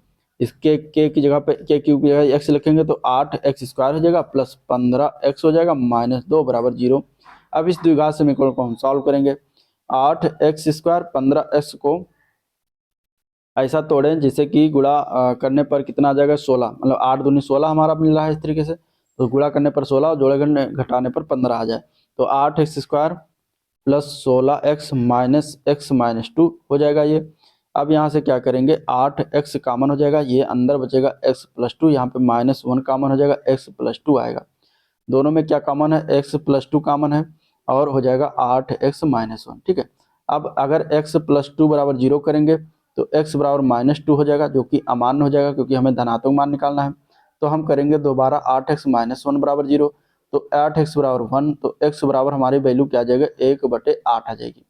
इसके k की जगह पे k³ की जगह x लिखेंगे तो 8x² हो जाएगा प्लस 15x हो जाएगा -2 बराबर 0। अब इस द्विघात समीकरण को हम सॉल्व करेंगे। 8x² 15x को ऐसा तोड़ें जिससे कि गुणा करने पर कितना आ जाएगा, 16, मतलब 8 दूनी 16 हमारा मिल रहा है इस तरीके से। तो गुणा करने पर 16 और जोड़े घटाने पर 15 आ जाए। तो 8x² प्लस 16x-(x-2) हो जाएगा ये। अब यहाँ से क्या करेंगे, 8x कॉमन हो जाएगा, ये अंदर बचेगा x+2, यहाँ पे -1 कॉमन हो जाएगा, x+2 आएगा। दोनों में क्या कॉमन है, x+2 कॉमन है और हो जाएगा 8x-1। ठीक है, अब अगर x+2 बराबर 0 करेंगे तो x बराबर -2 हो जाएगा, जो कि अमान्य हो जाएगा क्योंकि हमें धनात्मक मान निकालना है। तो हम करेंगे दोबारा 8x-1 बराबर 0, तो 8x बराबर 1, तो x बराबर हमारी वैल्यू क्या आ जाएगा, 1/8 आ जाएगी।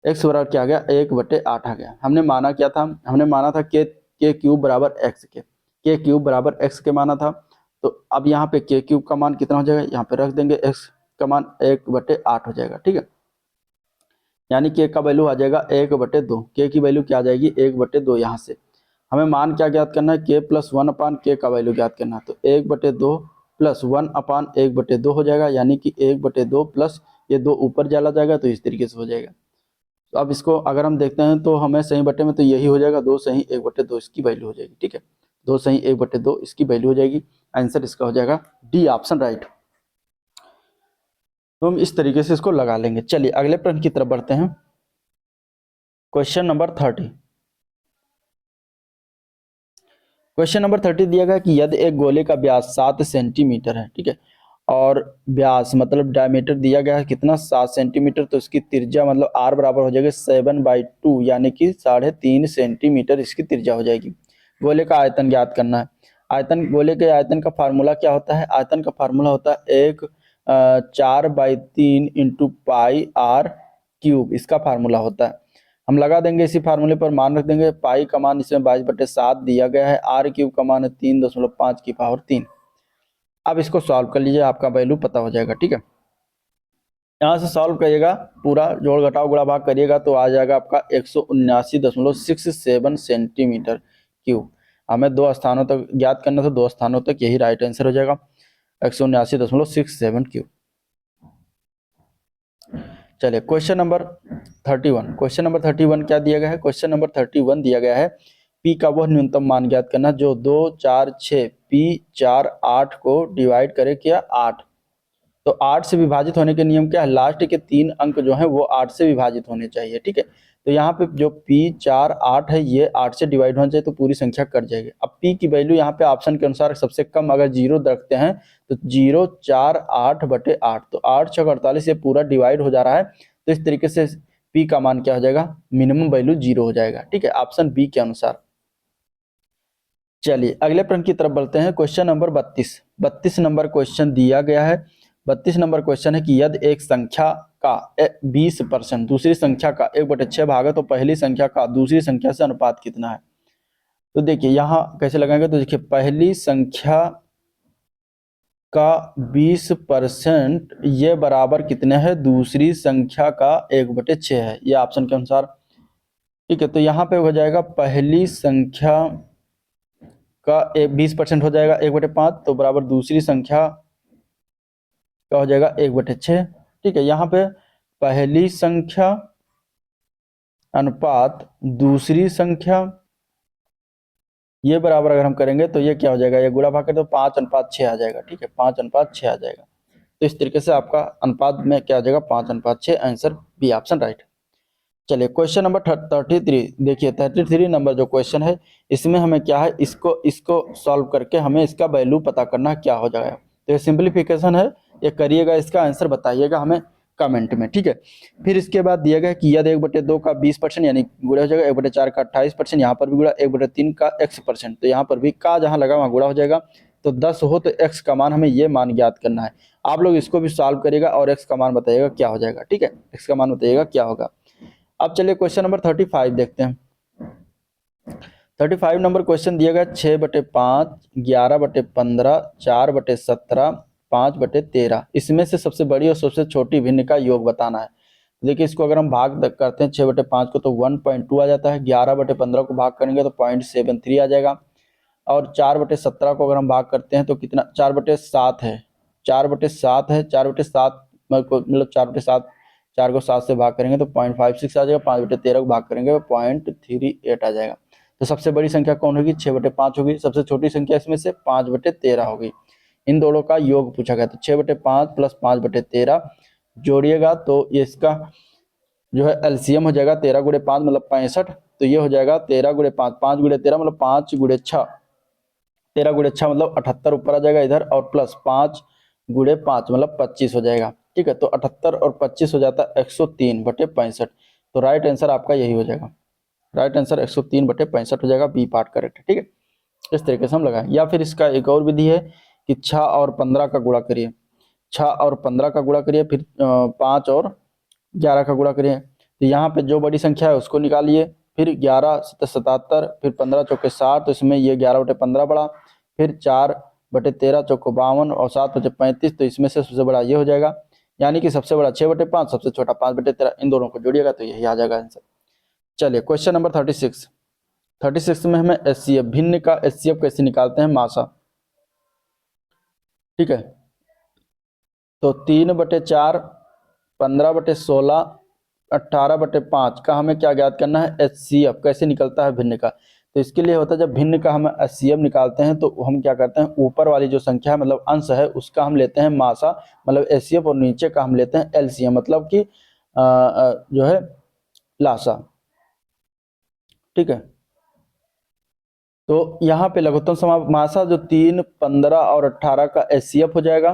x बराबर क्या आ गया, 1/8 आ गया। हमने माना क्या था, हमने माना था के क्यूब बराबर x के क्यूब बराबर x के माना था। तो अब यहाँ पे के क्यूब का मान कितना हो जाएगा, यहाँ पे रख देंगे, x का मान 1/8 हो जाएगा। ठीक है, यानी के का वैल्यू आ जाएगा 1/2। के की वैल्यू क्या आ जाएगी, 1/2। यहाँ से हमें मान क्या ज्ञात करना है, के प्लस 1 अपान के का वैल्यू ज्ञात करना है। तो 1/2 प्लस 1 अपान 1/2 हो जाएगा, यानी कि 1/2 प्लस ये 2 ऊपर चला जाएगा, तो इस तरीके से हो जाएगा। तो अब इसको अगर हम देखते हैं तो हमें सही बटे में तो यही हो जाएगा, 2 सही 1/2 इसकी वैल्यू हो जाएगी। ठीक है, 2 सही 1/2 इसकी वैल्यू हो जाएगी। आंसर इसका हो जाएगा डी ऑप्शन राइट। तो हम इस तरीके से इसको लगा लेंगे। चलिए अगले प्रश्न की तरफ बढ़ते हैं। Question number 30। क्वेश्चन नंबर 30 दिया गया कि यदि एक गोले का व्यास 7 सेंटीमीटर है, ठीक है, और व्यास मतलब डायमीटर दिया गया है कितना, 7 सेंटीमीटर, तो इसकी त्रिज्या मतलब r बराबर हो जाएगा 7/2, यानी कि 3.5 सेंटीमीटर इसकी त्रिज्या हो जाएगी। गोले का आयतन ज्ञात करना है। आयतन, गोले के आयतन का फार्मूला क्या होता है, आयतन का फार्मूला होता है 4/3 इंटू पाई r³, इसका फार्मूला होता है। हम लगा देंगे इसी फार्मूले पर, मान रख देंगे, पाई का मान इसमें 22/7 दिया गया है, r³ का मान है 3.5 की पावर 3। अब इसको सॉल्व कर लीजिए, आपका वैल्यू पता हो जाएगा। ठीक है, यहाँ से सॉल्व करिएगा, पूरा जोड़ घटाव गुणा भाग करिएगा तो आ जाएगा आपका 179.67 सेंटीमीटर क्यूब। हमें 2 स्थानों तक ज्ञात करना था, 2 स्थानों तक, यही राइट आंसर हो जाएगा, 179.67 क्यूब। चलिए क्वेश्चन नंबर 31। क्वेश्चन नंबर 31 क्या दिया गया है, क्वेश्चन नंबर 31 दिया गया है P का वह न्यूनतम मान ज्ञात करना जो 2, 4, 6 P 4, 8 को डिवाइड करे क्या 8। तो 8 से विभाजित होने के नियम क्या है, लास्ट के 3 अंक जो है वो 8 से विभाजित होने चाहिए। ठीक है, तो यहाँ पे जो P 4, 8 है ये 8 से डिवाइड होना चाहिए, तो पूरी संख्या कट जाएगी। अब P की वैल्यू यहाँ पे ऑप्शन के अनुसार सबसे कम अगर 0 रखते हैं तो 0, 4, 8/8, तो 8 6 48, ये पूरा डिवाइड हो जा रहा है। तो इस तरीके से P का मान क्या हो जाएगा, मिनिमम वैल्यू 0 हो जाएगा। ठीक है, ऑप्शन बी के अनुसार। चलिए अगले प्रश्न की तरफ बढ़ते हैं। क्वेश्चन नंबर 32 नंबर क्वेश्चन दिया गया है। 32 नंबर क्वेश्चन है कि यदि एक संख्या का 20% दूसरी संख्या का 1/6 भाग है तो पहली संख्या का दूसरी संख्या से अनुपात कितना है। तो देखिए यहाँ कैसे लगाएंगे, तो देखिए पहली संख्या का 20% ये बराबर कितने है, दूसरी संख्या का 1/6 है, ये ऑप्शन के अनुसार। ठीक है, तो यहाँ पे हो जाएगा पहली संख्या का 20% हो जाएगा 1/5, तो बराबर दूसरी संख्या का हो जाएगा 1/6। ठीक है, यहाँ पे पहली संख्या अनुपात दूसरी संख्या, ये बराबर अगर हम करेंगे तो ये क्या हो जाएगा, ये गुणा भाग कर तो 5:6 आ जाएगा। ठीक है, 5:6 आ जाएगा। तो इस तरीके से आपका अनुपात में क्या आ जाएगा, 5:6, आंसर बी ऑप्शन राइट। चलिए क्वेश्चन नंबर 33 देखिए, 33 नंबर जो क्वेश्चन है इसमें हमें क्या है, इसको सॉल्व करके हमें इसका वैल्यू पता करना क्या हो जाएगा। तो ये सिंप्लीफिकेशन है, ये करिएगा, इसका आंसर बताइएगा हमें कमेंट में। ठीक है, फिर इसके बाद दिया गया कि यदि 1/2 का 20% यानी गुणा हो जाएगा, 1/4 का 28%, यहाँ पर भी गुणा, 1/3 का x%, तो यहाँ पर भी का जहाँ लगा वहाँ गुणा हो जाएगा। तो 10 हो तो x का मान, हमें ये मान ज्ञात करना है। आप लोग इसको भी सॉल्व करिएगा और x का मान बताइएगा क्या हो जाएगा। ठीक है, x का मान बताइएगा क्या होगा। अब चलिए क्वेश्चन नंबर 35 देखते हैं। 35 नंबर क्वेश्चन दिया गया 6/5, 11/15, 4/17, 5/13, इसमें से सबसे बड़ी और सबसे छोटी भिन्न का योग बताना है। देखिए इसको अगर हम भाग करते हैं 6/5 को तो 1.2 आ जाता है, 11/15 को भाग करेंगे तो 0.73 आ जाएगा, और 4/17 को अगर हम भाग करते हैं तो कितना, 4/7 है, 4/7 है, 4/7 मतलब 4/7, 4 को 7 से भाग करेंगे तो 0.56 आ जाएगा, 5/13 को भाग करेंगे तो 0.38 आ जाएगा। तो सबसे बड़ी संख्या कौन होगी, 6/5 होगी, सबसे छोटी संख्या इसमें से 5/13 होगी। इन दोनों का योग पूछा गया, तो 6/5 प्लस 5/13 जोड़िएगा तो ये इसका जो है एलसीएम हो जाएगा 13 गुणे 5 मतलब 65। तो ये हो जाएगा 13 गुणे 5, 5 गुणे 13 मतलब 5 गुणे 6, 13 गुणे 6 मतलब 78 ऊपर आ जाएगा इधर, और प्लस 5 गुणे 5 मतलब 25 हो जाएगा। ठीक है, तो 78 और 25 हो जाता है 103/65। तो राइट आंसर आपका यही हो जाएगा। राइट आंसर 103/65 हो जाएगा, बी पार्ट करेक्ट है। ठीक है, इस तरीके से हम लगाएं। या फिर इसका एक और विधि है कि 6 और 15 का गुणा करिए, 6 और 15 का गुणा करिए, फिर 5 और 11 का गुणा करिए। तो यहाँ पे जो बड़ी संख्या है उसको निकालिए, फिर 11 77, फिर 15 चौके 60, तो इसमें ये 11/15 बड़ा, फिर 4/13 चौको 52 और 7/35, तो इसमें से सबसे बड़ा ये हो जाएगा। यानी कि सबसे बड़ा 6/5, सबसे छोटा 5/13, इन दोनों को जोड़िएगा तो यही आ जाएगा आंसर। चलिए क्वेश्चन नंबर 36 में हमें एचसीएफ भिन्न का एचसीएफ कैसे निकालते हैं, मासा। ठीक है, तो 3/4, 15/16, 18/5 का हमें क्या ज्ञात करना है, एचसीएफ कैसे निकलता है भिन्न का। तो इसके लिए होता है जब भिन्न का हम एचसीएफ निकालते हैं तो हम क्या करते हैं, ऊपर वाली जो संख्या है मतलब अंश है उसका हम लेते हैं मासा मतलब एचसीएफ, और नीचे का हम लेते हैं एलसीएम मतलब कि जो है लासा। ठीक है, तो यहाँ पे लघुत्तम समासा जो 3, 15 और 18 का एचसीएफ हो जाएगा,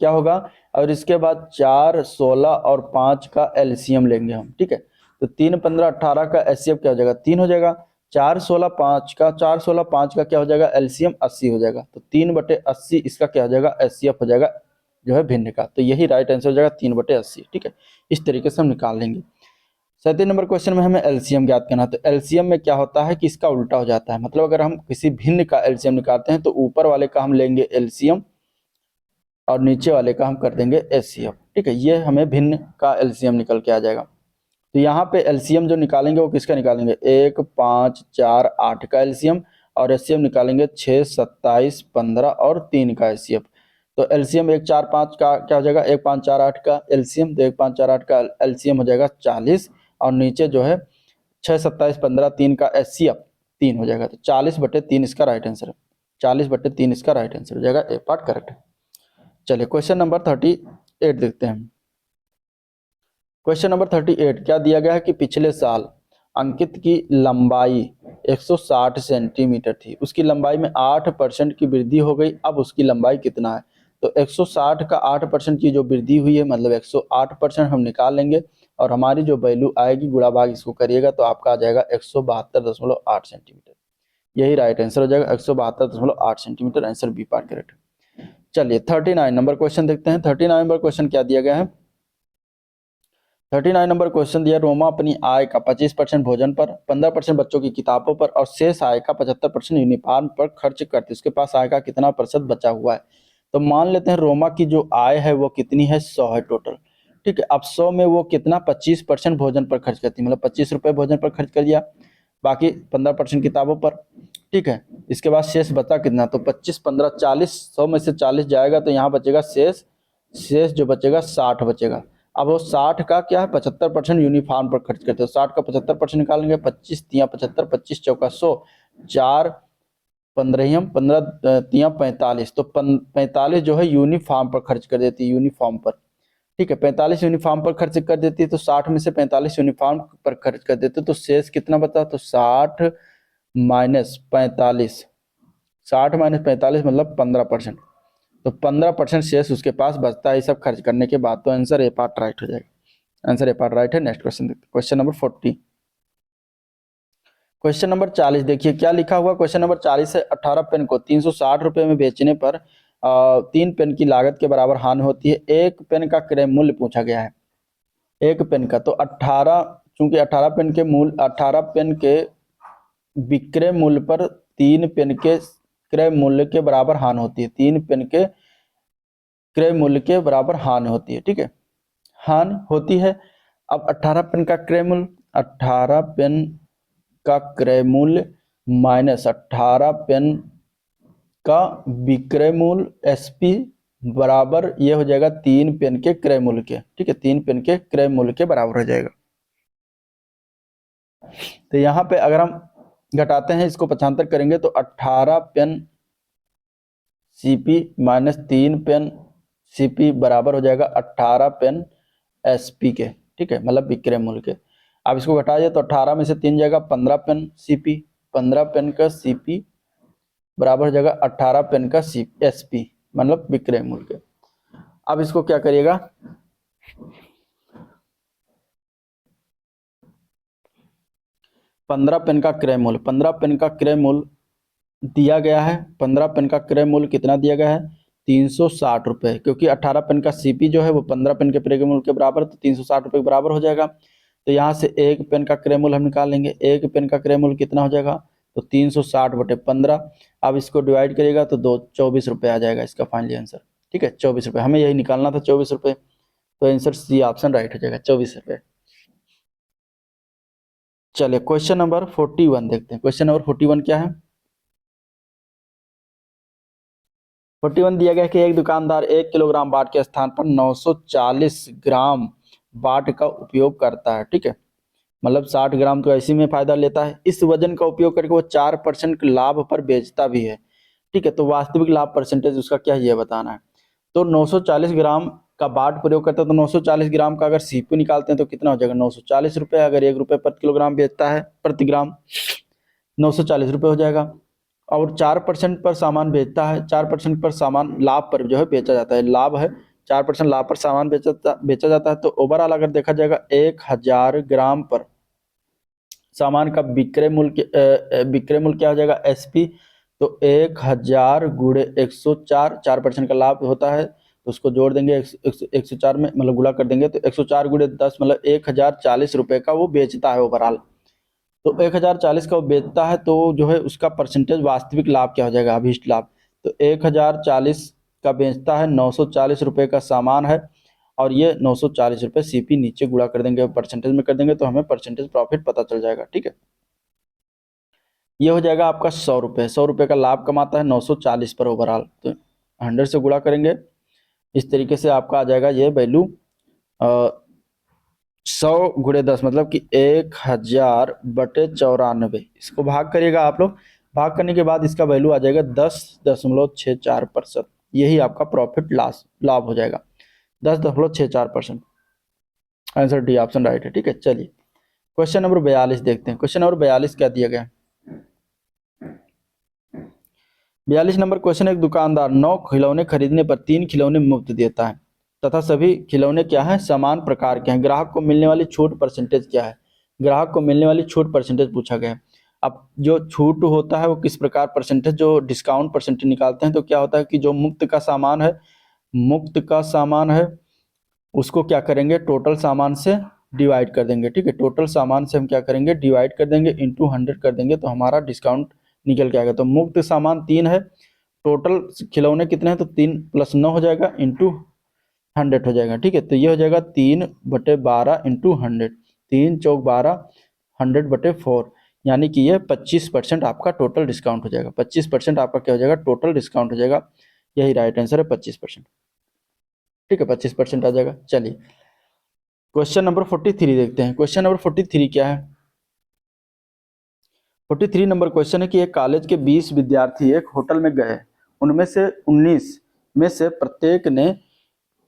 क्या होगा, और इसके बाद 4, 16 और 5 का एलसीएम लेंगे हम। ठीक है, तो 3, 15, 18 का एचसीएफ क्या हो जाएगा, 3 हो जाएगा। 4, 16, 5 का 4, 16, 5 का क्या हो जाएगा, एलसीएम 80 हो जाएगा। तो 3/80 इसका क्या हो जाएगा, एचसीएफ हो जाएगा जो है भिन्न का। तो यही राइट आंसर हो जाएगा 3/80। ठीक है, इस तरीके से हम निकाल लेंगे। 37 नंबर क्वेश्चन में हमें एलसीएम ज्ञात करना है। तो एलसीएम में क्या होता है कि इसका उल्टा हो जाता है, मतलब अगर हम किसी भिन्न का एलसीएम निकालते हैं तो ऊपर वाले का हम लेंगे एलसीएम और नीचे वाले का हम कर देंगे एचसीएफ। ठीक है, ये हमें भिन्न का एलसीएम निकल के आ जाएगा। तो यहाँ पे एलसीएम जो निकालेंगे वो किसका निकालेंगे, 1, 5, 4, 8 का एलसीएम, और एचसीएफ निकालेंगे 6, 27, 15 और 3 का एचसीएफ। तो एलसीएम 1, 4, 5 का क्या हो जाएगा, 1, 5, 4, 8 का एलसीएम, तो 1, 5, 4, 8 का एलसीएम हो जाएगा 40, और नीचे जो है 6, 27, 15, 3 का एचसीएफ 3 हो जाएगा। तो 40/3 इसका राइट आंसर है। 40/3 इसका राइट आंसर हो जाएगा, ए पार्ट करेक्ट है। चलिए क्वेश्चन नंबर 38 देखते हैं। क्वेश्चन नंबर 38 क्या दिया गया है कि पिछले साल अंकित की लंबाई 160 सेंटीमीटर थी, उसकी लंबाई में 8% की वृद्धि हो गई, अब उसकी लंबाई कितना है। तो 160 का 8% की जो वृद्धि हुई है मतलब 108% हम निकाल लेंगे, और हमारी जो वैल्यू आएगी गुणा भाग इसको करिएगा तो आपका आ जाएगा 172.8 सेंटीमीटर। यही राइट आंसर हो जाएगा, 172.8 centimetre, answer B part correct है। चलिए 39 नंबर क्वेश्चन देखते हैं। 39 नंबर क्वेश्चन क्या दिया गया है, 39 नंबर क्वेश्चन दिया, रोमा अपनी आय का 25% भोजन पर, 15% बच्चों की किताबों पर और शेष आय का 75% यूनिफॉर्म पर खर्च करती, उसके पास आय का कितना प्रतिशत बचा हुआ है। तो मान लेते हैं रोमा की जो आय है वो कितनी है, 100 है टोटल। ठीक है, अब 100 में वो कितना 25% भोजन पर खर्च करती है, मतलब 25 रुपये भोजन पर खर्च कर दिया, बाकी 15% किताबों पर। ठीक है, इसके बाद शेष बचा कितना, तो 25, 15, 40, 100 में से 40 जाएगा तो यहाँ बचेगा शेष जो बचेगा 60 बचेगा। अब वो 60 का क्या है, 75% यूनिफॉर्म पर खर्च करते हैं। 60 का 75% निकालेंगे, 25 तिया 75, 25 चौका 100, 4 15 15 तिया 45, तो 45 जो है यूनिफॉर्म पर खर्च कर देती है, यूनिफॉर्म पर। ठीक है, 45 यूनिफॉर्म पर खर्च कर देती है, तो 60 में से 45 यूनिफॉर्म पर खर्च कर देते तो शेष कितना बचा, तो 60 माइनस 45, 60 माइनस 45 मतलब 15%। तो 15% शेष उसके पास बचता है, ये सब खर्च करने के बाद। तो आंसर ए पार्ट राइट हो जाएगा, आंसर ए पार्ट राइट है। नेक्स्ट क्वेश्चन देखते हैं, क्वेश्चन नंबर 40। क्वेश्चन नंबर 40 देखिए क्या लिखा हुआ, क्वेश्चन नंबर 40 है, 18 पेन को 360 रुपये में बेचने पर 3 पेन की लागत के बराबर हानि होती है, एक पेन का क्रय मूल्य पूछा गया है, एक पेन का। तो 18, चूंकि 18 पेन के मूल्य, 18 पेन के विक्रय मूल्य पर 3 पेन के क्रय मूल्य के बराबर हानि होती है, 3 पेन के क्रय मूल्य के बराबर हानि होती है। ठीक है, हानि होती है। अब 18 पेन का क्रय मूल्य, 18 पेन का क्रय मूल्य माइनस 18 पेन का विक्रय मूल्य एसपी बराबर ये हो जाएगा 3 पेन के क्रय मूल्य के। ठीक है, 3 पेन के क्रय मूल्य के बराबर हो जाएगा। तो यहाँ पे अगर हम घटाते हैं, इसको 75 करेंगे तो 18 pen CP minus 3 pen CP बराबर हो जाएगा 18 पेन SP के, ठीक है, मतलब विक्रय मूल्य के। अब इसको घटा दिया तो 18 में से 3 जाएगा 15 पेन CP, 15 पेन का CP बराबर हो जाएगा 18 पेन का SP, मतलब विक्रय मूल्य के। अब इसको क्या करिएगा, 15 पेन का क्रय मूल्य, 15 पेन का क्रय मूल्य दिया गया है। 15 पेन का क्रय मूल्य कितना दिया गया है, 360 रुपये, क्योंकि 18 पेन का CP जो है वो 15 पेन के क्रय मूल्य के बराबर, तो 360 रुपये के बराबर हो जाएगा। तो यहाँ से एक पेन का क्रय मूल्य हम निकाल लेंगे। एक पेन का क्रय मूल्य कितना हो जाएगा, तो 360 बटे 15। अब इसको डिवाइड करिएगा तो 24 रुपये आ जाएगा इसका फाइनली आंसर, ठीक है, 24 रुपये। हमें यही निकालना था 24 रुपये, तो आंसर C ऑप्शन राइट हो जाएगा, 24 रुपये। चलिए क्वेश्चन नंबर 41 देखते हैं। क्वेश्चन नंबर 41 क्या है, 41 दिया गया कि एक दुकानदार 1 किलोग्राम बाट के स्थान पर 940 ग्राम बाट का उपयोग करता है, ठीक है, मतलब 60 ग्राम तो ऐसी में फायदा लेता है। इस वजन का उपयोग करके वो 4% लाभ पर बेचता भी है, ठीक है। तो वास्तविक लाभ परसेंटेज उसका क्या है ये बताना है। तो 940 ग्राम का बाट प्रयोग करता है, तो 940 ग्राम का अगर CP निकालते हैं तो कितना हो जाएगा, 940 रुपये। अगर 1 रुपये प्रति किलोग्राम बेचता है, प्रति ग्राम 940 रुपये हो जाएगा। और 4% पर सामान बेचता है, 4% पर सामान लाभ पर जो है बेचा जाता है, लाभ है 4% लाभ पर सामान बेचा जाता है। तो ओवरऑल अगर देखा जाएगा 1000 ग्राम पर सामान का विक्रय मूल्य क्या हो जाएगा, SP। तो 1000 गुणे 104, 4% का लाभ होता है, तो उसको जोड़ देंगे 104 में, मतलब गुणा कर देंगे, तो 104 गुणे 10 मतलब 1040 रुपये का वो बेचता है ओवरऑल। तो 1040 का वो बेचता है, तो जो है उसका परसेंटेज वास्तविक लाभ क्या हो जाएगा, अभीष्ट लाभ। तो 1040 का बेचता है, 940 रुपये का सामान है, और ये 940 रुपये CP नीचे गुणा कर देंगे, परसेंटेज में कर देंगे तो हमें परसेंटेज प्रॉफिट पता चल जाएगा, ठीक है। ये हो जाएगा आपका 100 रुपये, 100 रुपये का लाभ कमाता है 940 पर ओवरऑल, तो 100 से गुणा करेंगे, इस तरीके से आपका आ जाएगा ये वैल्यू 100 गुणे 10 मतलब कि 1000 बटे 94। इसको भाग करिएगा आप लोग, भाग करने के बाद इसका वैल्यू आ जाएगा 10.64%। यही आपका प्रॉफिट लॉस लाभ हो जाएगा, 10.64%। आंसर डी ऑप्शन राइट है, ठीक है। चलिए क्वेश्चन नंबर 42 देखते हैं। क्वेश्चन नंबर 42 क्या दिया गया, 42 नंबर क्वेश्चन, एक दुकानदार 9 खिलौने खरीदने पर 3 खिलौने मुफ्त देता है तथा सभी खिलौने क्या है, समान प्रकार के हैं। ग्राहक को मिलने वाली छूट परसेंटेज क्या है, ग्राहक को मिलने वाली छूट परसेंटेज पूछा गया है। अब जो छूट होता है वो किस प्रकार परसेंटेज, जो डिस्काउंट परसेंटेज निकालते हैं तो क्या होता है कि जो मुफ्त का सामान है, मुफ्त का सामान है उसको क्या करेंगे, टोटल सामान से डिवाइड कर देंगे, ठीक है। टोटल सामान से हम क्या करेंगे, डिवाइड कर देंगे, इंटू 100 कर देंगे, तो हमारा डिस्काउंट निकल के आएगा। तो मुफ्त सामान 3 है, टोटल खिलौने कितने हैं, तो 3 + 9 हो जाएगा, इंटू 100 हो जाएगा, ठीक है। तो ये हो जाएगा 3/12 इंटू 100, 3 चौक 12, 100/4, यानी कि ये 25% आपका टोटल डिस्काउंट हो जाएगा। 25% आपका क्या हो जाएगा, टोटल डिस्काउंट हो जाएगा। यही राइट आंसर है, 25%, ठीक है, 25% आ जाएगा। चलिए क्वेश्चन नंबर 43 देखते हैं। क्वेश्चन नंबर 43 क्या है, 43 नंबर क्वेश्चन है कि एक कॉलेज के 20 विद्यार्थी एक होटल में गए, उनमें से 19 में से प्रत्येक ने